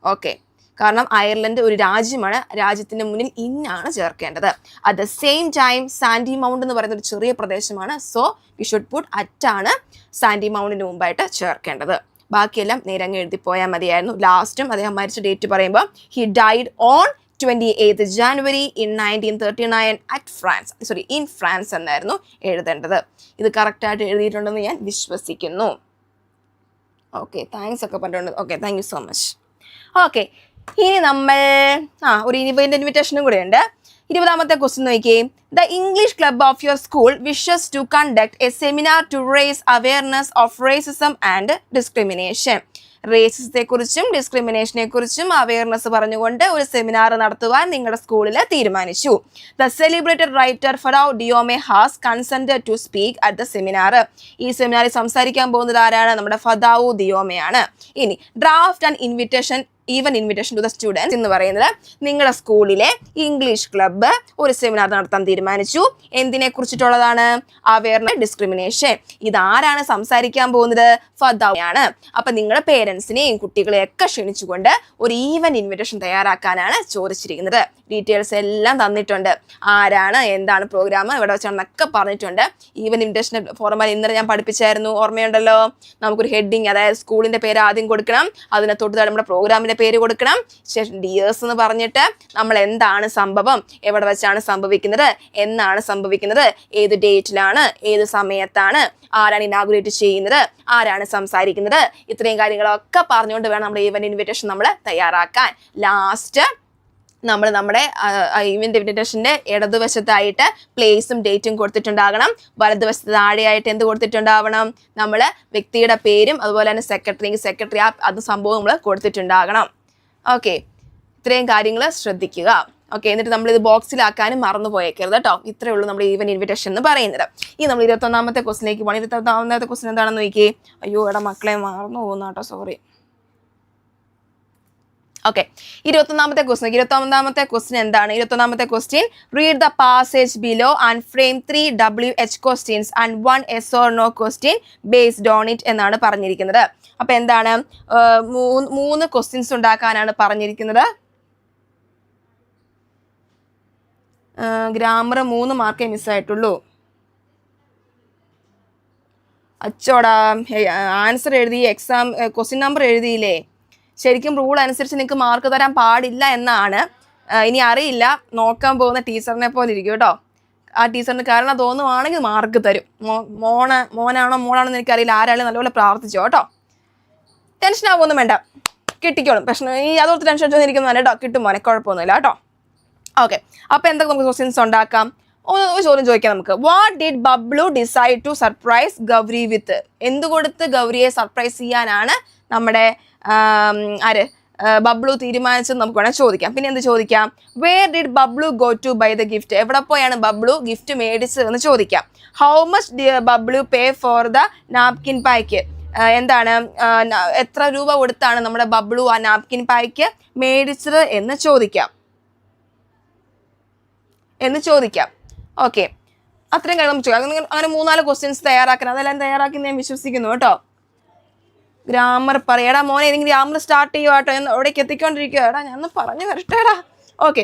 Okay, കാരണം അയർലൻഡ് ഒരു രാജ്യമാണ്, രാജ്യത്തിൻ്റെ മുന്നിൽ ഇന്നാണ് ചേർക്കേണ്ടത്. At the same time Sandymount എന്ന് പറയുന്ന ഒരു ചെറിയ പ്രദേശമാണ്. സോ വി ഷുഡ് പുട്ട് അറ്റാണ് സാൻഡി മൗണ്ടിന് മുമ്പായിട്ട് ചേർക്കേണ്ടത്. ബാക്കിയെല്ലാം നേരങ്ങ് എഴുതിപ്പോയാൽ മതിയായിരുന്നു. ലാസ്റ്റും അദ്ദേഹം മരിച്ച ഡേറ്റ് പറയുമ്പോൾ he died on 28th January in 1939 in France എന്നായിരുന്നു എഴുതേണ്ടത്. ഇത് കറക്റ്റായിട്ട് എഴുതിയിട്ടുണ്ടെന്ന് ഞാൻ വിശ്വസിക്കുന്നു. ഓക്കെ, താങ്ക്സ് ഒക്കെ പറഞ്ഞിട്ടുണ്ട്. Okay, thank you so much. Okay, ഇനി നമ്മൾ ഒരു ഇൻവിറ്റേഷനും കൂടെ ഉണ്ട്. 20ാമത്തെ ക്വസ്റ്റ്യൻ നോക്കിയേ. The English club of your school wishes to conduct a seminar to raise awareness of racism and discrimination. റേസിസത്തെക്കുറിച്ചും ഡിസ്ക്രിമിനേഷനെ കുറിച്ചും അവയർനെസ് പറഞ്ഞുകൊണ്ട് ഒരു സെമിനാർ നടത്തുവാൻ നിങ്ങളുടെ സ്കൂളിൽ തീരുമാനിച്ചു. The celebrated writer Fatou Diome has consented to speak at the seminar. ഈ സെമിനാറിൽ സംസാരിക്കാൻ പോകുന്നത് ആരാണ്? നമ്മുടെ ഫദാവു ദിയോമയാണ്. ഇനി draft and invitation to the students എന്ന് പറയുന്നത് നിങ്ങളുടെ സ്കൂളിലെ ഇംഗ്ലീഷ് ക്ലബ്ബ് ഒരു സെമിനാർ നടത്താൻ തീരുമാനിച്ചു. എന്തിനെ കുറിച്ചിട്ടുള്ളതാണ്? Awareness, discrimination. ഇതാരാണ് സംസാരിക്കാൻ പോകുന്നത്? ഫദാവയാണ്. അപ്പൊ നിങ്ങളുടെ പേരൻസിനെയും കുട്ടികളെയൊക്കെ ക്ഷണിച്ചുകൊണ്ട് ഒരു ഇൻവിറ്റേഷൻ തയ്യാറാക്കാനാണ് ചോദിച്ചിരിക്കുന്നത്. ഡീറ്റെയിൽസ് എല്ലാം തന്നിട്ടുണ്ട്. ആരാണ്, എന്താണ് പ്രോഗ്രാം, ഇവിടെ വെച്ചാണെന്നൊക്കെ പറഞ്ഞിട്ടുണ്ട്. ഇൻവിറ്റേഷൻ ഫോർമാൽ ഇന്നലെ ഞാൻ പഠിപ്പിച്ചായിരുന്നു, ഓർമ്മയുണ്ടല്ലോ. നമുക്കൊരു ഹെഡിങ്, അതായത് സ്കൂളിന്റെ പേര് ആദ്യം കൊടുക്കണം, അതിനെ തൊട്ട് നമ്മുടെ പ്രോഗ്രാമിന്റെ പേര് കൊടുക്കണം, ശേഷം ഡിയേഴ്സ് എന്ന് പറഞ്ഞിട്ട് നമ്മൾ എന്താണ് സംഭവം, എവിടെ വെച്ചാണ് സംഭവിക്കുന്നത്, എന്നാണ് സംഭവിക്കുന്നത്, ഏത് ഡേറ്റിലാണ്, ഏത് സമയത്താണ്, ആരാണ് ഇനാഗുറേറ്റ് ചെയ്യുന്നത്, ആരാണ് സംസാരിക്കുന്നത്, ഇത്രയും കാര്യങ്ങളൊക്കെ പറഞ്ഞുകൊണ്ട് വേണം നമ്മുടെ ഇൻവിറ്റേഷൻ നമ്മൾ തയ്യാറാക്കാൻ. ലാസ്റ്റ് നമ്മൾ നമ്മുടെ ഇൻവിറ്റേഷൻ്റെ ഇടതുവശത്തായിട്ട് പ്ലേസും ഡേറ്റും കൊടുത്തിട്ടുണ്ടാകണം. വലതുവശത്ത് താഴെയായിട്ട് എന്ത് കൊടുത്തിട്ടുണ്ടാവണം? നമ്മൾ വ്യക്തിയുടെ പേരും അതുപോലെ തന്നെ സെക്രട്ടറി അത് സംഭവം നമ്മൾ കൊടുത്തിട്ടുണ്ടാകണം. ഓക്കെ, ഇത്രയും കാര്യങ്ങൾ ശ്രദ്ധിക്കുക. ഓക്കെ, എന്നിട്ട് നമ്മളിത് ബോക്സിലാക്കാനും മറന്നു പോയേക്കരുത് കേട്ടോ. ഇത്രയേ ഉള്ളൂ നമ്മുടെ ഇൻവിറ്റേഷൻ എന്ന് പറയുന്നത്. ഈ നമ്മൾ 21ാമത്തെ ക്വസ്റ്റിലേക്ക് പോകണം. 21ാമത്തെ ക്വസ്റ്റ്യൻ എന്താണെന്ന് നോക്കിയേ. അയ്യോ, എടാ മക്കളെ മറന്നു പോകുന്നു കേട്ടോ, സോറി. ഓക്കെ, 21ാമത്തെ ക്വസ്റ്റ്യൻ എന്താണ്? 21ാമത്തെ question, read the passage below and frame 3 WH questions and 1 yes or no question based on it എന്നാണ് പറഞ്ഞിരിക്കുന്നത്. അപ്പൊ എന്താണ്? 3 ക്വസ്റ്റ്യൻസ് ഉണ്ടാക്കാനാണ് പറഞ്ഞിരിക്കുന്നത്. ഗ്രാമർ 3 മാർക്കേ മിസ്സായിട്ടുള്ളൂ. അച്ചോടാ, ആൻസർ എഴുതി, എക്സാം ക്വസ്റ്റ്യൻ നമ്പർ എഴുതിയില്ലേ? ശരിക്കും റൂൾ അനുസരിച്ച് നിങ്ങൾക്ക് മാർക്ക് തരാൻ പാടില്ല എന്നാണ്. ഇനി അറിയില്ല, നോക്കാൻ പോകുന്ന ടീച്ചറിനെ പോലെ ഇരിക്കും കേട്ടോ. ആ ടീച്ചറിന് കാരണം തോന്നുവാണെങ്കിൽ മാർക്ക് തരും. മോനാണോ മോളാണോ എനിക്കറിയില്ല. ആരായാലും നല്ലപോലെ പ്രാർത്ഥിച്ചോ കേട്ടോ. ടെൻഷൻ ആവുമൊന്നും വേണ്ട, കിട്ടിക്കോളും. പ്രശ്നം അതോർത്ത് ടെൻഷൻ ചോദിച്ചിരിക്കുന്നതല്ല കേട്ടോ, കിട്ടും മോനെ, കുഴപ്പമൊന്നുമില്ല കേട്ടോ. ഓക്കെ, അപ്പോൾ എന്തൊക്കെ നമുക്ക് ക്വസ്റ്റ്യൻസ് ഉണ്ടാക്കാം? ഒരു ചോദ്യം ചോദിക്കാം നമുക്ക്. What did Bablu decide to surprise Gauri with? എന്ത് കൊടുത്ത് ഗൗരിയെ സർപ്രൈസ് ചെയ്യാനാണ് നമ്മുടെ ബബ്ലു തീരുമാനിച്ചത് നമുക്ക് വേണം ചോദിക്കാം. പിന്നെ എന്ത് ചോദിക്കാം? Where did Bablu go to buy the gift? എവിടെ പോയാണ് ബബ്ലു ഗിഫ്റ്റ് മേടിച്ചത് എന്ന് ചോദിക്കാം. How much did Bablu pay for the napkin pack? എന്താണ്, എത്ര രൂപ കൊടുത്താണ് നമ്മുടെ ബബ്ലു ആ നാപ്കിൻ പായ്ക്ക് മേടിച്ചത് എന്ന് ചോദിക്കാം. ഓക്കെ, അത്രയും കാര്യം നമുക്ക് ചോദിക്കാം. അങ്ങനെ 3-4 ക്വസ്റ്റ്യൻസ് തയ്യാറാക്കണം. അതെല്ലാം തയ്യാറാക്കി ഞാൻ വിശ്വസിക്കുന്നു കേട്ടോ. ഗ്രാമർ പറയടാ മോനെ, ഏതെങ്കിലും ഗ്രാമർ സ്റ്റാർട്ട് ചെയ്യുക കേട്ടോ. എവിടേക്ക് എത്തിക്കൊണ്ടിരിക്കുക? എടാ ഞാൻ പറഞ്ഞു വരട്ടേടാ. ഓക്കെ,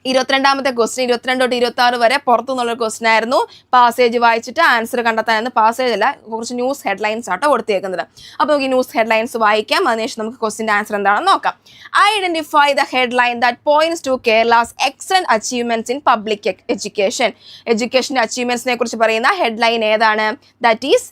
22ാമത്തെ ക്വസ്റ്റ്യൻ 22 തൊട്ട് 26 വരെ പുറത്തുനിന്നുള്ളൊരു ക്വസ്റ്റ്യൻ ആയിരുന്നു. പാസേജ് വായിച്ചിട്ട് ആൻസർ കണ്ടെത്താനായിരുന്നു. പാസേജ് അല്ല, കുറച്ച് ന്യൂസ് ഹെഡ്ലൈൻസ് ആട്ടോ കൊടുത്തേക്കുന്നത്. അപ്പോൾ നമുക്ക് ഈ ന്യൂസ് ഹെഡ്ലൈൻസ് വായിക്കാം. അതിനുശേഷം നമുക്ക് ക്വസ്റ്റിൻ്റെ ആൻസർ എന്താണെന്ന് നോക്കാം. Identify the headline that points to Kerala's excellent achievements in public education. എഡ്യൂക്കേഷൻ്റെ അച്ചീവ്മെന്റ്സിനെ കുറിച്ച് പറയുന്ന ഹെഡ്ലൈൻ ഏതാണ്? That is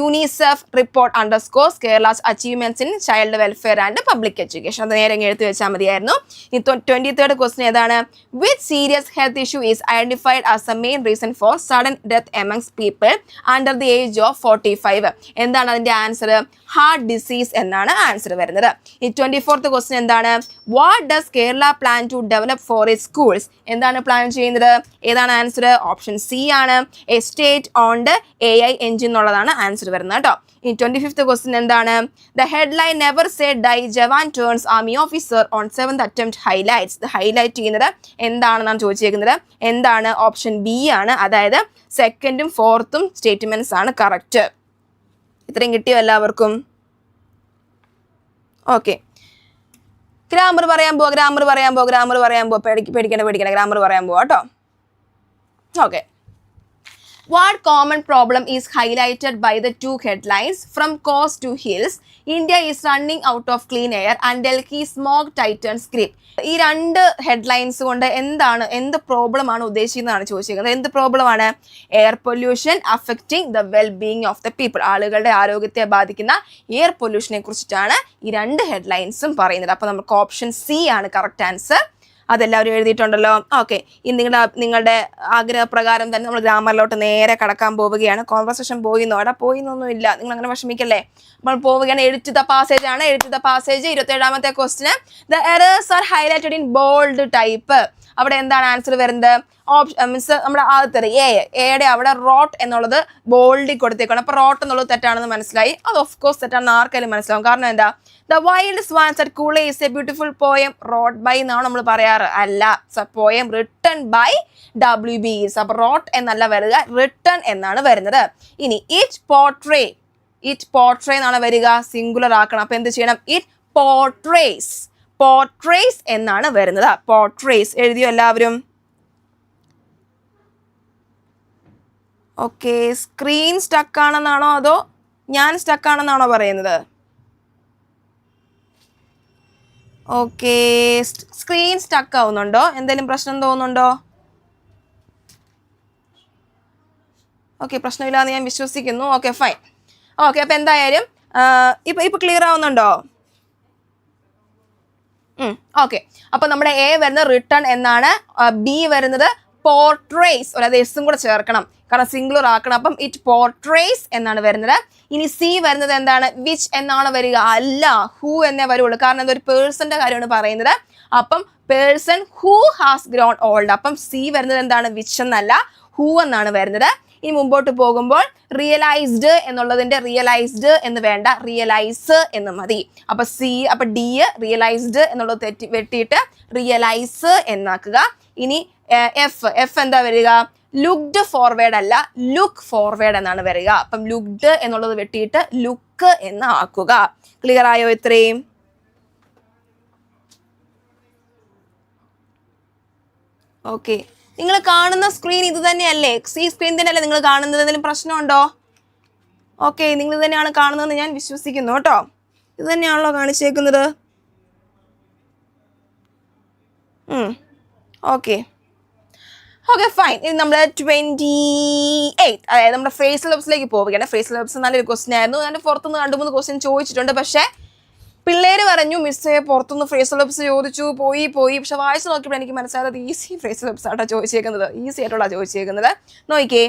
UNICEF report underscores Kerala's achievements in child welfare and public education. അത് നേരെ എഴുതി വെച്ചാൽ മതിയായിരുന്നു. ഈ 23rd ക്വസ്റ്റ്യൻ ഏതാണ്? Which serious health issue is identified as the main reason for sudden death amongst people under the age of 45? എന്താണ് അതിന്റെ answer? Heart disease എന്നാണ് ആൻസർ വരുന്നത്. ഈ 24th ക്വസ്റ്റ്യൻ എന്താണ്? What does Kerala plan to develop for its schools? എന്താണ് plan ചെയ്യുന്നത്? ഏതാണ് answer? Option C ആണ്. A state owned AI engine എന്നുള്ളതാണ് ആൻസർ വരുന്നത് കേട്ടോ. ഈ 25th ക്വസ്റ്റ്യൻ എന്താണ്? The headline never say die jawan turns army officer on 7th attempt highlights. ഇത് ഹൈലൈറ്റ് ചെയ്യുന്നത് എന്താണെന്നാണ് ചോദിച്ചേക്കുന്നത്. എന്താണ്? ഓപ്ഷൻ ബി ആണ്. അതായത് 2nd ഉം 4th ഉം സ്റ്റേറ്റ്മെന്റ്സ് ആണ് കറക്റ്റ്. ഇത്രയും കിട്ടിയോ എല്ലാവർക്കും? ഓക്കെ, ഗ്രാമർ പറയാൻ പോവാ. പേടിക്കണ്ട, ഗ്രാമർ പറയാൻ പോവാ കേട്ടോ. Okay, what common problem is highlighted by the two headlines? From coast to hills, India is running out of clean air and Delhi smog tightens grip. ഈ രണ്ട് ഹെഡ്ലൈൻസ് കൊണ്ട് എന്ത് പ്രോബ്ലം ആണ് ഉദ്ദേശിക്കുന്നതാണ് ചോദിച്ചിരിക്കുന്നത്. എന്ത് പ്രോബ്ലം ആണ്? Air pollution affecting the wellbeing of the people. ആളുകളുടെ ആരോഗ്യത്തെ ബാധിക്കുന്ന എയർ പൊല്യൂഷനെ കുറിച്ചിട്ടാണ് ഈ രണ്ട് ഹെഡ്ലൈൻസും പറയുന്നത്. അപ്പോൾ നമുക്ക് ഓപ്ഷൻ സി ആണ് കറക്റ്റ് ആൻസർ. അതെല്ലാവരും എഴുതിയിട്ടുണ്ടല്ലോ. ഓക്കെ, ഇനി നിങ്ങളുടെ ആഗ്രഹപ്രകാരം തന്നെ നമ്മൾ ഗ്രാമറിലോട്ട് നേരെ കടക്കാൻ പോവുകയാണ്. കോൺവെർസേഷൻ പോയിന്നൊന്നുമില്ല, നിങ്ങൾ അങ്ങനെ വിഷമിക്കല്ലേ. നമ്മൾ പോവുകയാണ്. എഴുത്ത് ദ പാസേജ് ആണ്. എഴുത്ത് ദ പാസേജ് 27ാമത്തെ ക്വസ്റ്റിന് the errors are highlighted in bold type. അവിടെ എന്താണ് ആൻസർ വരുന്നത്? മീൻസ് നമ്മുടെ ആദ്യത്തെ എയുടെ അവിടെ റോട്ട് എന്നുള്ളത് ബോൾഡിൽ കൊടുത്തേക്കാണ്. അപ്പോൾ റോട്ട് എന്നുള്ളത് തെറ്റാണെന്ന് മനസ്സിലായി. അത് ഓഫ് കോഴ്സ് തെറ്റാണെന്ന് ആർക്കായാലും മനസ്സിലാവും. കാരണം എന്താ? The wild swans at Coole is a beautiful poem. Wrote by എന്നാണ് നമ്മൾ പറയാറ്. അല്ല, പോയം റിട്ടൺ ബൈ WB. അപ്പോൾ റോട്ട് എന്നല്ല വരിക, റിട്ടൺ എന്നാണ് വരുന്നത്. ഇനി ഇറ്റ് പോർട്രേ എന്നാണ് വരിക. സിംഗുലർ ആക്കണം. അപ്പോൾ എന്ത് ചെയ്യണം? ഇറ്റ് പോർട്രേസ് എന്നാണ് വരുന്നത്. പോർട്രേസ് എഴുതിയോ എല്ലാവരും? ഓക്കെ, സ്ക്രീൻ സ്റ്റക്കാണെന്നാണോ അതോ ഞാൻ സ്റ്റക്കാണെന്നാണോ പറയുന്നത്? ഓക്കെ, സ്ക്രീൻ സ്റ്റക്ക് ആവുന്നുണ്ടോ? എന്തെങ്കിലും പ്രശ്നം തോന്നുന്നുണ്ടോ? ഓക്കെ, പ്രശ്നമില്ലാന്ന് ഞാൻ വിശ്വസിക്കുന്നു. Okay, fine. ഓക്കെ, അപ്പോൾ എന്തായാലും ഇപ്പൊ ക്ലിയർ ആവുന്നുണ്ടോ? ഓക്കെ, അപ്പൊ നമ്മുടെ എ വരുന്നത് റിട്ടൺ എന്നാണ്. ബി വരുന്നത് പോർട്രേസ്. അതായത് എസും കൂടെ ചേർക്കണം, കാരണം സിംഗുലർ ആക്കണം. അപ്പം ഇറ്റ് പോർട്രേസ് എന്നാണ് വരുന്നത്. ഇനി സി വരുന്നത് എന്താണ്? വിച്ച് എന്നാണ് വരിക? അല്ല, ഹൂ എന്നേ വരുള്ളൂ. കാരണം എന്തൊരു പേഴ്സന്റെ കാര്യമാണ് പറയുന്നത്. അപ്പം person who has grown old. അപ്പം സി വരുന്നത് എന്താണ്? വിച്ച് എന്നല്ല, ഹൂ എന്നാണ് വരുന്നത്. ഇനി മുമ്പോട്ട് പോകുമ്പോൾ റിയലൈസ്ഡ് എന്നുള്ളതിന്റെ റിയലൈസ്ഡ് എന്ന് വേണ്ട, റിയലൈസ് എന്ന് മതി. അപ്പൊ ഡി റിയലൈസ്ഡ് എന്നുള്ളത് വെട്ടിയിട്ട് റിയലൈസ് എന്നാക്കുക. ഇനി എഫ് എന്താ വരിക? ലുക്ഡ് ഫോർവേഡ് അല്ല, ലുക്ക് ഫോർവേഡ് എന്നാണ് വരിക. അപ്പം ലുക്ഡ് എന്നുള്ളത് വെട്ടിയിട്ട് ലുക്ക് എന്ന് ആക്കുക. ക്ലിയർ ആയോ ഇത്രയും? ഓക്കെ, നിങ്ങൾ കാണുന്ന സ്ക്രീൻ ഇത് തന്നെയല്ലേ? ഈ സ്ക്രീൻ തന്നെയല്ലേ നിങ്ങൾ കാണുന്നത്? എന്തെങ്കിലും പ്രശ്നമുണ്ടോ? ഓക്കെ, നിങ്ങൾ ഇത് തന്നെയാണ് കാണുന്നതെന്ന് ഞാൻ വിശ്വസിക്കുന്നു കേട്ടോ. ഇത് തന്നെയാണല്ലോ കാണിച്ചേക്കുന്നത്. Okay, fine. ഇനി നമ്മൾ 28, അതായത് നമ്മുടെ ഫ്രേസൽ വെബ്സിലേക്ക് പോവുകയാണ്. ഫ്രേസൽ വെബ്സ് നല്ലൊരു ക്വസ്റ്റ്യൻ ആയിരുന്നു. അതിന്റെ പുറത്തുനിന്ന് 2-3 ക്വസ്റ്റ്യൻ ചോദിച്ചിട്ടുണ്ട്. പക്ഷേ പിള്ളേര് പറഞ്ഞു മിസ്സേ പുറത്തുനിന്ന് ഫ്രേസൽ വെബ്സ് ചോദിച്ചു പോയി. പക്ഷെ വായിച്ച് നോക്കിയപ്പോൾ എനിക്ക് മനസ്സിലായത് ഈസി ഫ്രേസൽ വെബ്സ് ആയിട്ടാണ് ചോദിച്ചേക്കുന്നത്. ഈസി ആയിട്ടുള്ള ചോദിച്ചേക്കുന്നത്. നോക്കിക്കേ,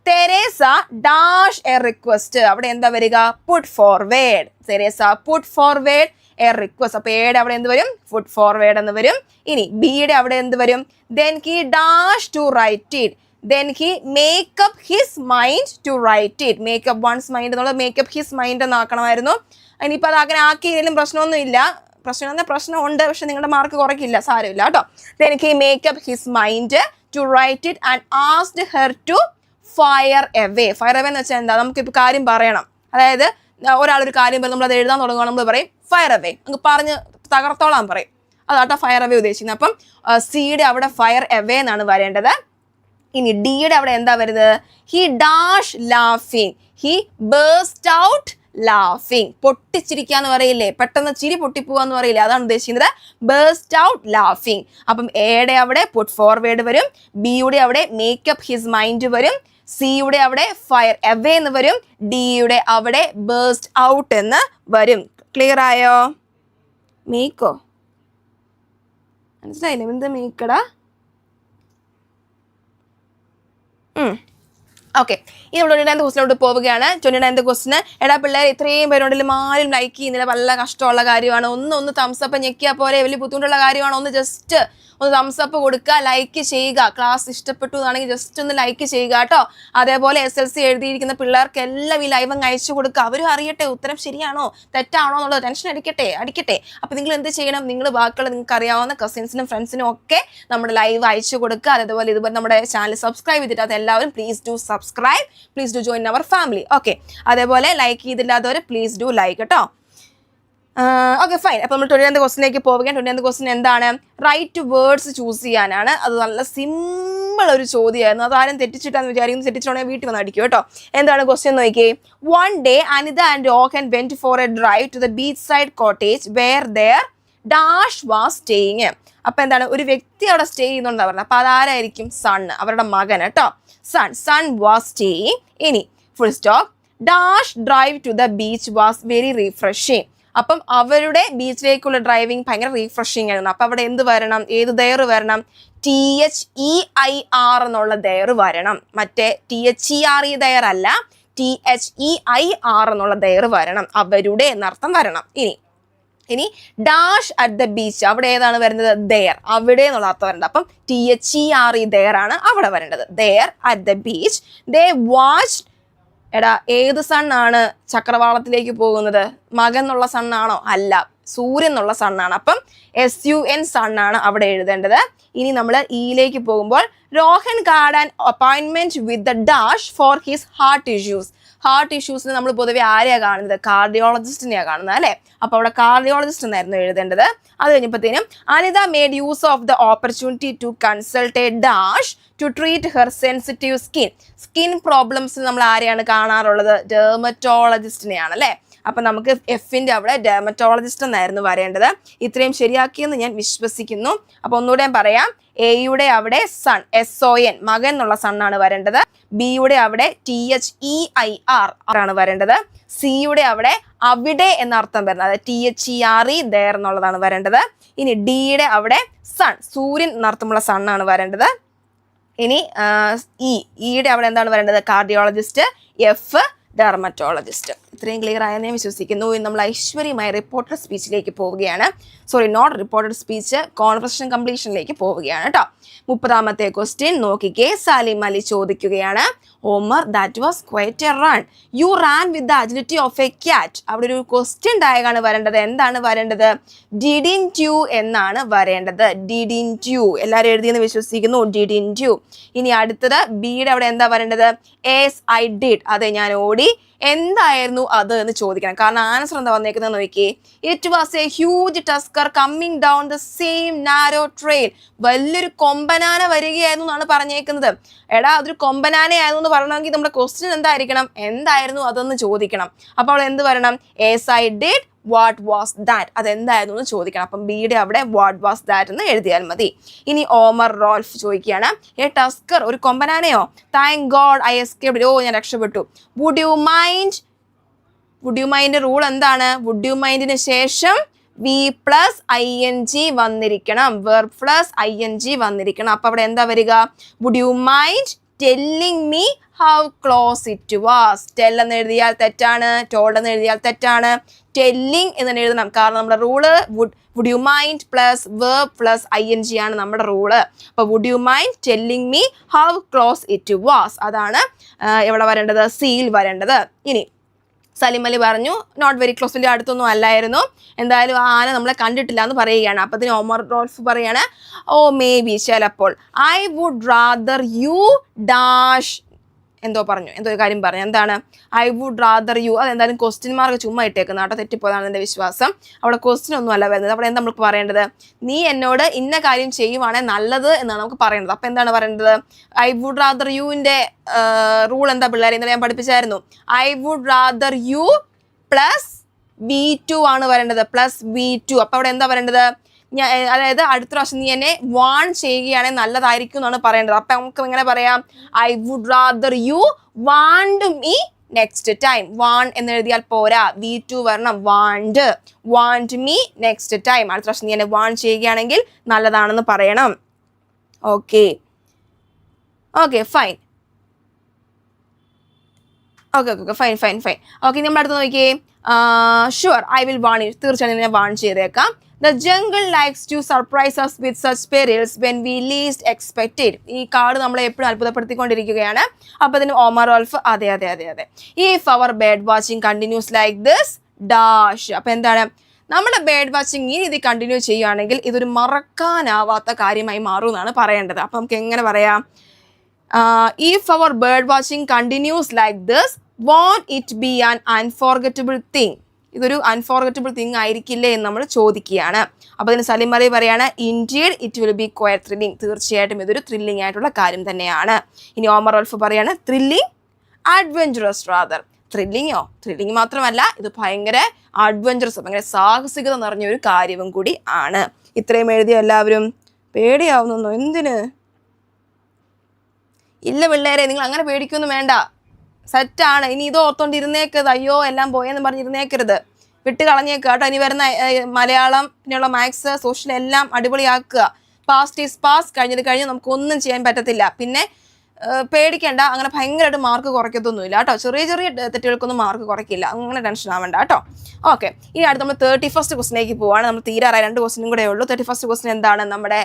തെരേസ ഡാഷ് എ റിക്വസ്റ്റ്. അവിടെ എന്താ വരിക? Put forward. Teresa put forward a request. അപ്പൊ എയുടെ അവിടെ എന്ത് വരും? പുട്ട് ഫോർവേഡ് എന്ന് വരും. ഇനി ബിയുടെ അവിടെ എന്ത് വരും? then he dash to write it. then he make up his mind to write it. make up one's mind എന്നുള്ളത് make up his mind എന്നാക്കണമായിരുന്നു. ഇനിയിപ്പോൾ അത് അങ്ങനെ ആക്കിയതിലും പ്രശ്നമൊന്നുമില്ല. പ്രശ്നമുണ്ട്, പക്ഷെ നിങ്ങളുടെ മാർക്ക് കുറയ്ക്കില്ല, സാരമില്ല കേട്ടോ. then he make up his mind to write it and asked her to fire away. fire away എന്ന് വെച്ചാൽ എന്താ? നമുക്കിപ്പോൾ കാര്യം പറയണം. അതായത് ഒരാളൊരു കാര്യം പറയും, നമ്മൾ അത് എഴുതാൻ തുടങ്ങുക, നമ്മൾ പറയും ഫയർ അവേ, നമുക്ക് പറഞ്ഞ് തകർത്തോളാൻ പറയും. അതാട്ടോ ഫയർ അവേ ഉദ്ദേശിക്കുന്നത്. അപ്പം സിയുടെ അവിടെ ഫയർ അവേ എന്നാണ് വരേണ്ടത്. ഇനി ഡിയുടെ അവിടെ എന്താ വരുന്നത്? He dash ലാഫിങ്. He burst out ലാഫിങ്. പൊട്ടിച്ചിരിക്കാന്ന് പറയില്ലേ, പെട്ടെന്ന് ചിരി പൊട്ടിപ്പോവാന്ന് പറയില്ലേ, അതാണ് ഉദ്ദേശിക്കുന്നത്. Burst out ലാഫിങ്. അപ്പം എയുടെ അവിടെ പുട്ട് ഫോർവേഡ് വരും, ബിയുടെ അവിടെ മേക്കപ്പ് ഹിസ് മൈൻഡ് വരും, സിയുടെ അവിടെ ഫയർ എവേ എന്ന് വരും. ഡിയുടെ അവിടെ ബേസ്റ്റ് ഔട്ട് എന്ന് വരും. ക്ലിയർ ആയോ? മീക്കോ മനസ്സിലായില്ലേ? എന്ത് മീക്കടാ? ഓക്കെ, ഇനി നമ്മൾ 29th ക്വസ്റ്റിനോട്ട് പോവുകയാണ്. 29th ക്വസ്റ്റിന് എടാ പിള്ളേർ ഇത്രയും പേരുണ്ടെങ്കിൽ ആരും ലൈക്ക് ചെയ്യുന്നില്ല, വല്ല കഷ്ടമുള്ള കാര്യമാണ്. ഒന്ന് തംസപ്പ് ഞെക്കിയാൽ പോലെ, വലിയ ബുദ്ധിമുട്ടുള്ള കാര്യമാണ്. ഒന്ന് ജസ്റ്റ് ഒന്ന് തംസപ്പ് കൊടുക്കുക, ലൈക്ക് ചെയ്യുക. ക്ലാസ് ഇഷ്ടപ്പെട്ടു എന്നാണെങ്കിൽ ജസ്റ്റ് ഒന്ന് ലൈക്ക് ചെയ്യുക കേട്ടോ. അതേപോലെ SLC എഴുതിയിരിക്കുന്ന പിള്ളേർക്ക് എല്ലാം ഈ ലൈവ് അങ്ങ് അയച്ചു കൊടുക്കുക. അവരും അറിയട്ടെ ഉത്തരം ശരിയാണോ തെറ്റാണോ എന്നുള്ളത്. ടെൻഷൻ അടിക്കട്ടെ. അപ്പോൾ നിങ്ങൾ എന്ത് ചെയ്യണം? നിങ്ങൾ ബാക്കിയുള്ള നിങ്ങൾക്ക് അറിയാവുന്ന കസിൻസിനും ഫ്രണ്ട്സിനും ഒക്കെ നമ്മുടെ ലൈവ് അയച്ചു കൊടുക്കുക. അതേപോലെ ഇതുപോലെ നമ്മുടെ ചാനൽ സബ്സ്ക്രൈബ് ചെയ്തിട്ട് അതെല്ലാവരും please do subscribe, please do join our family. Okay, അതേപോലെ ലൈക്ക് ചെയ്തില്ലാത്തവർ പ്ലീസ് ഡു ലൈക്ക് കേട്ടോ. Okay fine. അപ്പോൾ നമ്മൾ 29th ക്വസ്റ്റിലേക്ക് പോവുകയാണ്. 29th ക്വസ്റ്റിൻ എന്താണ്? റൈറ്റ് വേർഡ്സ് ചൂസ് ചെയ്യാനാണ്. അത് നല്ല സിമ്പിൾ ഒരു ചോദ്യമായിരുന്നു. അതാരും തെറ്റിച്ചിട്ടാന്ന് വിചാരിക്കുന്നു. തെറ്റിച്ചിട്ടുണ്ടെങ്കിൽ വീട്ടിൽ വന്ന് അടിക്കും കേട്ടോ. എന്താണ് ക്വസ്റ്റ്യൻ നോക്കിയേ. One day Anita and Rohan went for a drive to the beach side cottage where their dash was staying. അപ്പൊ എന്താണ്? ഒരു വ്യക്തി അവിടെ സ്റ്റേ ചെയ്യുന്നുണ്ടാ പറഞ്ഞത്. അപ്പൊ അതാരായിരിക്കും? സൺ, അവരുടെ മകൻ കേട്ടോ. Son was staying. ഇനി full stop. Dash drive to the beach was very refreshing. അപ്പം അവരുടെ ബീച്ചിലേക്കുള്ള ഡ്രൈവിംഗ് ഭയങ്കര റീഫ്രഷിങ് ആയിരുന്നു. അപ്പം അവിടെ എന്ത് വരണം? ഏത് ദയർ വരണം? THEIR എന്നുള്ള ദയർ വരണം. മറ്റേ THERE ദയർ അല്ല, THEIR എന്നുള്ള ദയർ വരണം. അവരുടെ എന്നർത്ഥം വരണം. ഇനി ഡാഷ് അറ്റ് ദ ബീച്ച്, അവിടെ ഏതാണ് വരുന്നത്? ദയർ, അവിടെ എന്നുള്ള അർത്ഥം വരേണ്ടത്. അപ്പം THERE ദയർ ആണ് അവിടെ വരേണ്ടത്. There at the beach they watch. എടാ ഏത് സണ്ണാണ് ചക്രവാളത്തിലേക്ക് പോകുന്നത്? മകൻ എന്നുള്ള സണ്ണാണോ? അല്ല, സൂര്യൻ എന്നുള്ള സണ്ണാണ്. അപ്പം SUN സണ്ണാണ് അവിടെ എഴുതേണ്ടത്. ഇനി നമ്മൾ ഇയിലേക്ക് പോകുമ്പോൾ രോഹൻ ഗാഡ് ആൻ അപ്പോയിൻമെന്റ് with the dash for his heart issues. Heart ഇഷ്യൂസിന് നമ്മൾ പൊതുവെ ആരെയാണ് കാണുന്നത്? കാർഡിയോളജിസ്റ്റിനെയാണ് കാണുന്നത് അല്ലേ? അപ്പോൾ അവിടെ കാർഡിയോളജിസ്റ്റ് എന്നായിരുന്നു എഴുതേണ്ടത്. അത് കഴിഞ്ഞപ്പോഴത്തേനും Anita made use of the opportunity to consult a dash to treat her sensitive skin problems നമ്മൾ ആരെയാണ് കാണാറുള്ളത്? ഡെർമറ്റോളജിസ്റ്റിനെയാണ് അല്ലേ? അപ്പം നമുക്ക് എഫിൻ്റെ അവിടെ ഡെർമറ്റോളജിസ്റ്റ് എന്നായിരുന്നു വരേണ്ടത്. ഇത്രയും ശരിയാക്കിയെന്ന് ഞാൻ വിശ്വസിക്കുന്നു. അപ്പോൾ ഒന്നുകൂടെ പറയാം. എയുടെ അവിടെ സൺ, SON മകൻ എന്നുള്ള സണ്ണാണ് വരേണ്ടത്. ബിയുടെ അവിടെ THEIR ആണ് വരേണ്ടത്. സിയുടെ അവിടെ അവിടെ എന്നർത്ഥം വരുന്നത്, അതായത് THERE ദയർ എന്നുള്ളതാണ് വരേണ്ടത്. ഇനി ഡിയുടെ അവിടെ സൺ, സൂര്യൻ എന്നർത്ഥമുള്ള സണ്ണാണ് വരേണ്ടത്. ഇനി ഇയുടെ അവിടെ എന്താണ് വരേണ്ടത്? കാർഡിയോളജിസ്റ്റ്. F dermatologist. ഇത്രയും ക്ലിയർ ആയെന്ന് ഞാൻ വിശ്വസിക്കുന്നു. നമ്മൾ ഐശ്വര്യമായ റിപ്പോർട്ടഡ് സ്പീച്ചിലേക്ക് പോവുകയാണ്. നോട്ട് റിപ്പോർട്ടഡ് സ്പീച്ച്, കോൺവെർസേഷൻ കംപ്ലീഷനിലേക്ക് പോവുകയാണ് കേട്ടോ. 30ാമത്തെ ക്വസ്റ്റ്യൻ നോക്കിക്കേ. സാലിം അലി ചോദിക്കുകയാണ്, Omar that was quite a run. You ran with the agility of a cat. അവിടെ ഒരു ക്വസ്റ്റ്യൻ ഡയഗാണ് വരേണ്ടത്. എന്താണ് വരേണ്ടത്? ഡിഡിൻറ്റ് യു എന്നാണ് വരേണ്ടത്. ഡിഡിൻറ്റ് യു എല്ലാവരും എഴുതിയെന്ന് വിശ്വസിക്കുന്നു. Didn't U. ഇനി അടുത്തത് ബിയുടെ അവിടെ എന്താ വരേണ്ടത്? Yes I did. അതെ ഞാൻ ഓടി. എന്തായിരുന്നു അത് എന്ന് ചോദിക്കണം. കാരണം ആൻസർ എന്താ വന്നേക്കുന്നത് നോക്കിയേ. It was a huge tusker coming down the same narrow trail. വലിയൊരു കൊമ്പനാന വരികയായിരുന്നു എന്നാണ് പറഞ്ഞേക്കുന്നത്. എടാ അതൊരു കൊമ്പനാനയായിരുന്നു എന്ന് പറയണമെങ്കിൽ നമ്മുടെ ക്വസ്റ്റ്യൻ എന്തായിരിക്കണം? എന്തായിരുന്നു അതെന്ന് ചോദിക്കണം. അപ്പോൾ എന്ത് വരണം? Yes I did. What was that, അതെന്തായിരുന്നു എന്ന് ചോദിക്കണം. അപ്പം ബിയുടെ അവിടെ വാട്ട് വാസ് ദാറ്റ് എന്ന് എഴുതിയാൽ മതി. ഇനി ഓമർ റോൾഫ് ചോദിക്കുകയാണ്, എ ടസ്കർ ഒരു കൊമ്പനാനയോ? Thank God I escaped. ഓ ഞാൻ രക്ഷപ്പെട്ടു. വുഡ് യു മൈൻഡ് റൂൾ എന്താണ്? വുഡ് യു മൈൻഡിന് ശേഷം V+ING വന്നിരിക്കണം. Verb +ING വന്നിരിക്കണം. അപ്പൊ അവിടെ എന്താ വരിക? Would you mind telling me how close it was. Tell എന്ന് എഴുതിയാൽ തെറ്റാണ്, ടോൾഡ് എന്ന് എഴുതിയാൽ തെറ്റാണ്. ടെല്ലിങ് എന്ന് എഴുതണം. കാരണം നമ്മുടെ rule would you mind plus verb +ING ആണ് നമ്മുടെ റൂള്. അപ്പോൾ would you mind telling me how close it was, അതാണ് എവിടെ വരേണ്ടത്? സിയിൽ വരേണ്ടത്. ഇനി സലിം അലി പറഞ്ഞു നോട്ട് വെരി ക്ലോസ്, വലിയ അടുത്തൊന്നും അല്ലായിരുന്നു, എന്തായാലും ആ ആന നമ്മളെ കണ്ടിട്ടില്ല എന്ന് പറയുകയാണ്. അപ്പത്തിന് ഒമർ റോൾഫ് പറയാണ്, ഓ മേ ബി ചിലപ്പോൾ. I would rather you dash എന്തോ ഒരു കാര്യം പറഞ്ഞു. എന്താണ്? I would rather you. അതെന്തായാലും ക്വസ്റ്റ്യൻ മാർക്ക് ചുമ്മാ ഇട്ടേക്കുന്ന കേട്ടോ, തെറ്റിപ്പോയതാണ് എൻ്റെ വിശ്വാസം. അവിടെ ക്വസ്റ്റ്യൻ ഒന്നും അല്ല വരുന്നത്. അവിടെ എന്താ നമുക്ക് പറയേണ്ടത്? നീ എന്നോട് ഇന്ന കാര്യം ചെയ്യുവാണെങ്കിൽ നല്ലത് എന്നാണ് നമുക്ക് പറയേണ്ടത്. അപ്പം എന്താണ് പറയേണ്ടത്? ഐ വുഡ് റാദർ യുവിൻ്റെ റൂൾ എന്താ പിള്ളേരെ? ഇന്നലെ ഞാൻ പഠിപ്പിച്ചായിരുന്നു. I would rather you +V2 ആണ് വരേണ്ടത്. +V2. അപ്പം അവിടെ എന്താ വരേണ്ടത്? അതായത് അടുത്ത പ്രാവശ്യം നീ എന്നെ വാൺ ചെയ്യുകയാണെങ്കിൽ നല്ലതായിരിക്കും എന്നാണ് പറയേണ്ടത്. അപ്പൊ നമുക്ക് എങ്ങനെ പറയാം? I would rather you warned me next time. Warn എന്ന് എഴുതിയാൽ പോരാ, V2 വരണം. Warned me next time. അടുത്ത പ്രാവശ്യം നീ എന്നെ വാൺ ചെയ്യുകയാണെങ്കിൽ നല്ലതാണെന്ന് പറയണം. Okay fine. Okay fine. Okay, നമ്മൾ അടുത്ത് നോക്കിയേ. Sure I will warn you. തീർച്ചയായും ഞാൻ വാൺ ചെയ്തേക്കാം. The jungle likes to surprise us with such perils when we least expect it. ഈ കാർഡ് നമ്മളെ എപ്പോഴും അത്ഭുതപ്പെടുത്തിക്കൊണ്ടിരിക്കുകയാണ്. അപ്പൊ അതിന് ഒമർ ഓൾഫ് അതെ. If our bird watching continues like this dash. അപ്പൊ എന്താണ്? നമ്മുടെ ബേർഡ് വാച്ചിങ് ഈ രീതി കണ്ടിന്യൂ ചെയ്യുകയാണെങ്കിൽ ഇതൊരു മറക്കാനാവാത്ത കാര്യമായി മാറും എന്നാണ് പറയേണ്ടത്. അപ്പൊ നമുക്ക് എങ്ങനെ പറയാം? If our bird watching continues like this, won't it be an unforgettable thing? ഇതൊരു അൺഫോർഗറ്റബിൾ തിങ് ആയിരിക്കില്ലേ എന്ന് നമ്മൾ ചോദിക്കുകയാണ്. അപ്പോൾ ഇതിന് സലീം അലി പറയാണ് indeed it will be quiet thrilling. തീർച്ചയായിട്ടും ഇതൊരു ത്രില്ലിംഗ് ആയിട്ടുള്ള കാര്യം തന്നെയാണ്. ഇനി ഒമർ ഓൾഫ് പറയാണ് ത്രില്ലിംഗ് അഡ്വഞ്ചറസ് റാദർ. ത്രില്ലിംഗ് മാത്രമല്ല, ഇത് ഭയങ്കര അഡ്വഞ്ചറസ്, ഭയങ്കര സാഹസികത നിറഞ്ഞ ഒരു കാര്യവും കൂടി ആണ്. ഇത്രയും എഴുതിയ എല്ലാവരും പേടിയാവുന്നു. എന്തിന്? ഇല്ല പിള്ളേരെ, നിങ്ങൾ അങ്ങനെ പേടിക്കൊന്നും വേണ്ട, സെറ്റാണ്. ഇനി ഇത് ഓർത്തോണ്ടിരുന്നേക്കരുത്, അയ്യോ എല്ലാം പോയെന്ന് പറഞ്ഞിരുന്നേക്കരുത്, വിട്ട് കളഞ്ഞേക്കുക കേട്ടോ. ഇനി വരുന്ന മലയാളം, പിന്നെയുള്ള മാത്സ്, സോഷ്യൽ എല്ലാം അടിപൊളിയാക്കുക. പാസ്റ്റ് ഈസ് പാസ്റ്റ്, കഴിഞ്ഞ് നമുക്കൊന്നും ചെയ്യാൻ പറ്റത്തില്ല. പിന്നെ പേടിക്കേണ്ട, അങ്ങനെ ഭയങ്കരമായിട്ട് മാർക്ക് കുറയ്ക്കത്തൊന്നുമില്ല കേട്ടോ. ചെറിയ തെറ്റുകൾക്കൊന്നും മാർക്ക് കുറയ്ക്കില്ല, അങ്ങനെ ടെൻഷൻ ആവണ്ട കേട്ടോ. ഓക്കെ, ഇനി അടുത്ത് നമ്മൾ 31st ക്വസ്റ്റിലേക്ക് പോവാണ്. നമ്മൾ തീരാറായി, 2 ക്വസ്റ്റിനും കൂടെ ഉള്ളൂ. 31st ക്വസ്റ്റ്യൻ എന്താണ്? നമ്മുടെ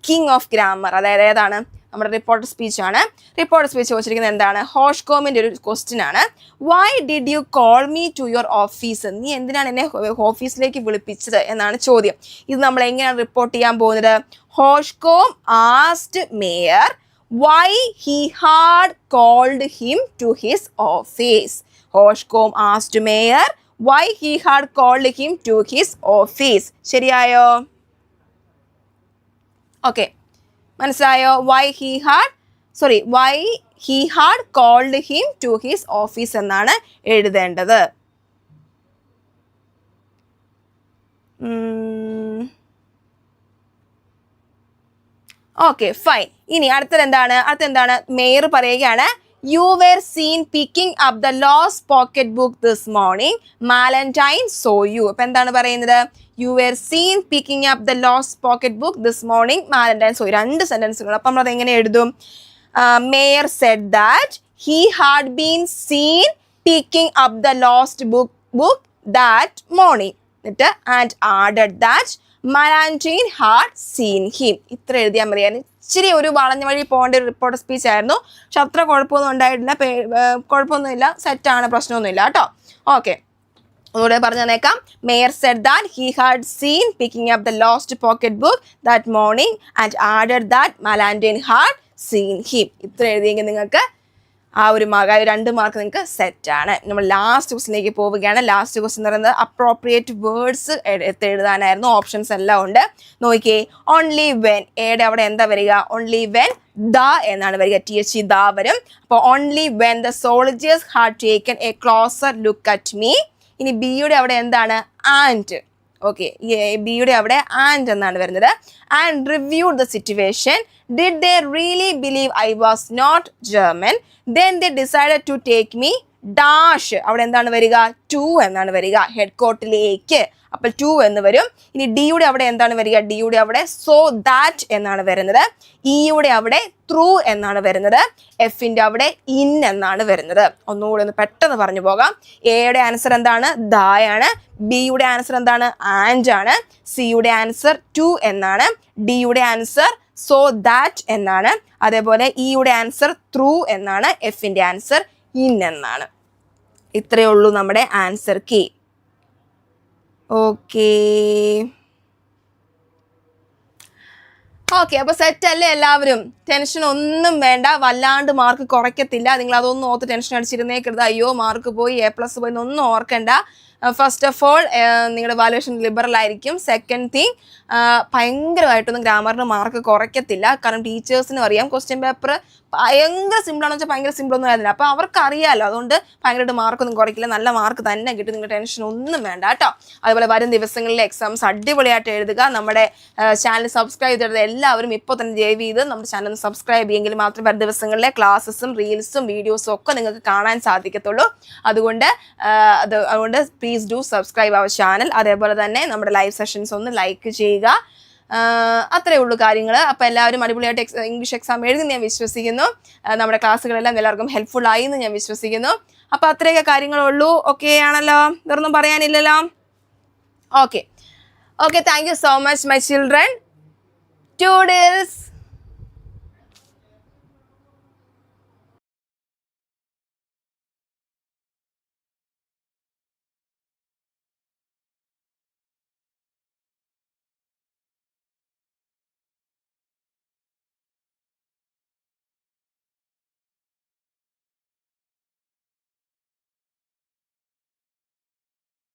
കിങ് ഓഫ് ഗ്രാമർ, അതായത് ഏതാണ്? നമ്മുടെ റിപ്പോർട്ട് സ്പീച്ച് ആണ്. റിപ്പോർട്ട് സ്പീച്ച് ചോദിച്ചിരിക്കുന്നത് എന്താണ്? ഹോഷ്കോമിന്റെ ഒരു ക്വസ്റ്റ്യൻ ആണ്. Why did you call me to your office? നീ എന്തിനാണ് എന്നെ ഓഫീസിലേക്ക് വിളിപ്പിച്ചത് എന്നാണ് ചോദ്യം. ഇത് നമ്മൾ എങ്ങനെയാണ് റിപ്പോർട്ട് ചെയ്യാൻ പോകുന്നത്? Hoshkom asked Mayor why he had called him to his office. Hoshcombe asked mayor why he had called him to his office. ശരിയായോ? ഓക്കെ, മനസ്സിലായോ? why he had called him to his office എന്നാണ് എഴുതേണ്ടത്. Okay fine. ഇനി അടുത്തെന്താണ്? Mayor പറയുകയാണ് you were seen picking up the lost pocket book this morning, Malandain saw you. അപ്പൊ എന്താണ് പറയുന്നത്? You were seen picking up the lost pocket book this morning, Malandain saw you. 2 സെന്റൻസുകൾ. അപ്പം നമ്മളത് എങ്ങനെ എഴുതും? Mayor said that he had been seen picking up the lost book that morning, എന്നിട്ട് and added that Malandain had seen him. ഇത്ര എഴുതിയാൽ മതിയാണ്. ഇച്ചിരി ഒരു വളഞ്ഞ വഴി പോകേണ്ട ഒരു റിപ്പോർട്ട് സ്പീച്ച് ആയിരുന്നു. പക്ഷെ അത്ര കുഴപ്പമൊന്നും ഉണ്ടായിട്ടില്ല, കുഴപ്പമൊന്നുമില്ല, സെറ്റാണ്, പ്രശ്നമൊന്നുമില്ല കേട്ടോ. ഓക്കെ, ഒന്നുകൂടെ പറഞ്ഞു തന്നേക്കാം. Mayor said that he had seen picking up the lost pocket book that morning and added that Malandain had seen him. ഇത്ര എഴുതിയെങ്കിൽ നിങ്ങൾക്ക് ആ ഒരു 2 മാർക്ക് നിങ്ങൾക്ക് സെറ്റാണ്. നമ്മൾ ലാസ്റ്റ് ക്വസ്റ്റിലേക്ക് പോവുകയാണ്. ലാസ്റ്റ് ക്വസ്റ്റ്യൻ എന്ന് പറയുന്നത് അപ്രോപ്രിയേറ്റ് വേർഡ്സ് എഴുതാനായിരുന്നു. ഓപ്ഷൻസ് എല്ലാം ഉണ്ട്. നോക്കിയേ. ഓൺലി വെൻ, എയുടെ അവിടെ എന്താ വരിക? ഓൺലി വെൻ ദ എന്നാണ് വരിക. THE ദ വരും. അപ്പോൾ only when the soldiers had taken A closer look at me. ഇനി ബിയുടെ അവിടെ എന്താണ്? ആൻഡ്. ഓക്കെ, ബിയുടെ അവിടെ ആൻഡ് എന്നാണ് വരുന്നത്. And reviewed the situation. Did they really believe I was not German? Then they decided to take me dash. അവിടെ എന്താണ് വരിക? to എന്നാണ് വരിക. ഹെഡ് കോർട്ടിലേക്ക്. അപ്പോൾ 2 എന്ന് വരും. ഇനി ഡിയുടെ അവിടെ എന്താണ് വരിക? ഡിയുടെ അവിടെ so that എന്നാണ് വരുന്നത്. ഇയുടെ അവിടെ through എന്നാണ് വരുന്നത്. എഫിന്റെ അവിടെ in എന്നാണ് വരുന്നത്. ഒന്നുകൂടെ ഒന്ന് പെട്ടെന്ന് പറഞ്ഞു പോകാം. എയുടെ ആൻസർ എന്താണ്? ദായാണ്. ബിയുടെ ആൻസർ എന്താണ്? ആൻഡ് ആണ്. സിയുടെ ആൻസർ to എന്നാണ്. ഡിയുടെ ആൻസർ സോ ദാറ്റ് എന്നാണ്. അതേപോലെ ഇയുടെ ആൻസർ ത്രൂ എന്നാണ്. എഫിന്റെ ആൻസർ ഇൻ എന്നാണ്. ഇത്രയേ ഉള്ളൂ നമ്മുടെ ആൻസർ കീ. ഓക്കെ, അപ്പോൾ സെറ്റ് അല്ലേ എല്ലാവരും? ടെൻഷൻ ഒന്നും വേണ്ട, വല്ലാണ്ട് മാർക്ക് കുറയ്ക്കത്തില്ല. നിങ്ങൾ അതൊന്നും ഓർത്ത് ടെൻഷൻ അടിച്ചിരുന്നേക്കരുത്. അയ്യോ മാർക്ക് പോയി, A+ പോയി എന്നൊന്നും ഓർക്കണ്ട. ഫസ്റ്റ് ഓഫ് ഓൾ നിങ്ങളുടെ വാല്യുവേഷൻ ലിബറൽ ആയിരിക്കും. സെക്കൻഡ് തിങ്, ഭയങ്കരമായിട്ടൊന്നും ഗ്രാമറിന് മാർക്ക് കുറയ്ക്കത്തില്ല. കാരണം ടീച്ചേഴ്സിനും അറിയാം ക്വസ്റ്റ്യൻ പേപ്പർ ഭയങ്കര സിമ്പിളാണെന്ന് വെച്ചാൽ ഭയങ്കര സിമ്പിളൊന്നും ആയിരുന്നില്ല. അപ്പോൾ അവർക്ക് അറിയാമല്ലോ, അതുകൊണ്ട് ഭയങ്കരമായിട്ട് മാർക്കൊന്നും കുറയ്ക്കില്ല, നല്ല മാർക്ക് തന്നെ കിട്ടും. നിങ്ങൾ ടെൻഷൻ ഒന്നും വേണ്ട കേട്ടോ. അതുപോലെ വരും ദിവസങ്ങളിലെ എക്സാംസ് അടിപൊളിയായിട്ട് എഴുതുക. നമ്മുടെ ചാനൽ സബ്സ്ക്രൈബ് ചെയ്തിട്ട് എല്ലാവരും ഇപ്പോൾ തന്നെ ദയവ് ചെയ്ത് നമ്മുടെ ചാനൽ ഒന്ന് സബ്സ്ക്രൈബ് ചെയ്യുമെങ്കിൽ മാത്രമേ വരും ദിവസങ്ങളിലെ ക്ലാസ്സസും റീൽസും വീഡിയോസും ഒക്കെ നിങ്ങൾക്ക് കാണാൻ സാധിക്കത്തുള്ളൂ. അതുകൊണ്ട് please do subscribe our channel. അതേപോലെ തന്നെ നമ്മുടെ ലൈവ് സെഷൻസ് ഒന്ന് ലൈക്ക് ചെയ്യുക. അത്രയേ ഉള്ളൂ കാര്യങ്ങൾ. അപ്പോൾ എല്ലാവരും അടിപൊളിയായിട്ട് ഇംഗ്ലീഷ് എക്സാം എഴുതി ഞാൻ വിശ്വസിക്കുന്നു. നമ്മുടെ ക്ലാസ്സുകളെല്ലാം എല്ലാവർക്കും ഹെൽപ്ഫുൾ ആയി എന്ന് ഞാൻ വിശ്വസിക്കുന്നു. അപ്പോൾ അത്രയൊക്കെ കാര്യങ്ങളുള്ളൂ. ഓക്കെ ആണല്ലോ, ഇതൊന്നും പറയാനില്ലല്ലോ. Okay, thank you so much my children. ടൂഡിൽസ്.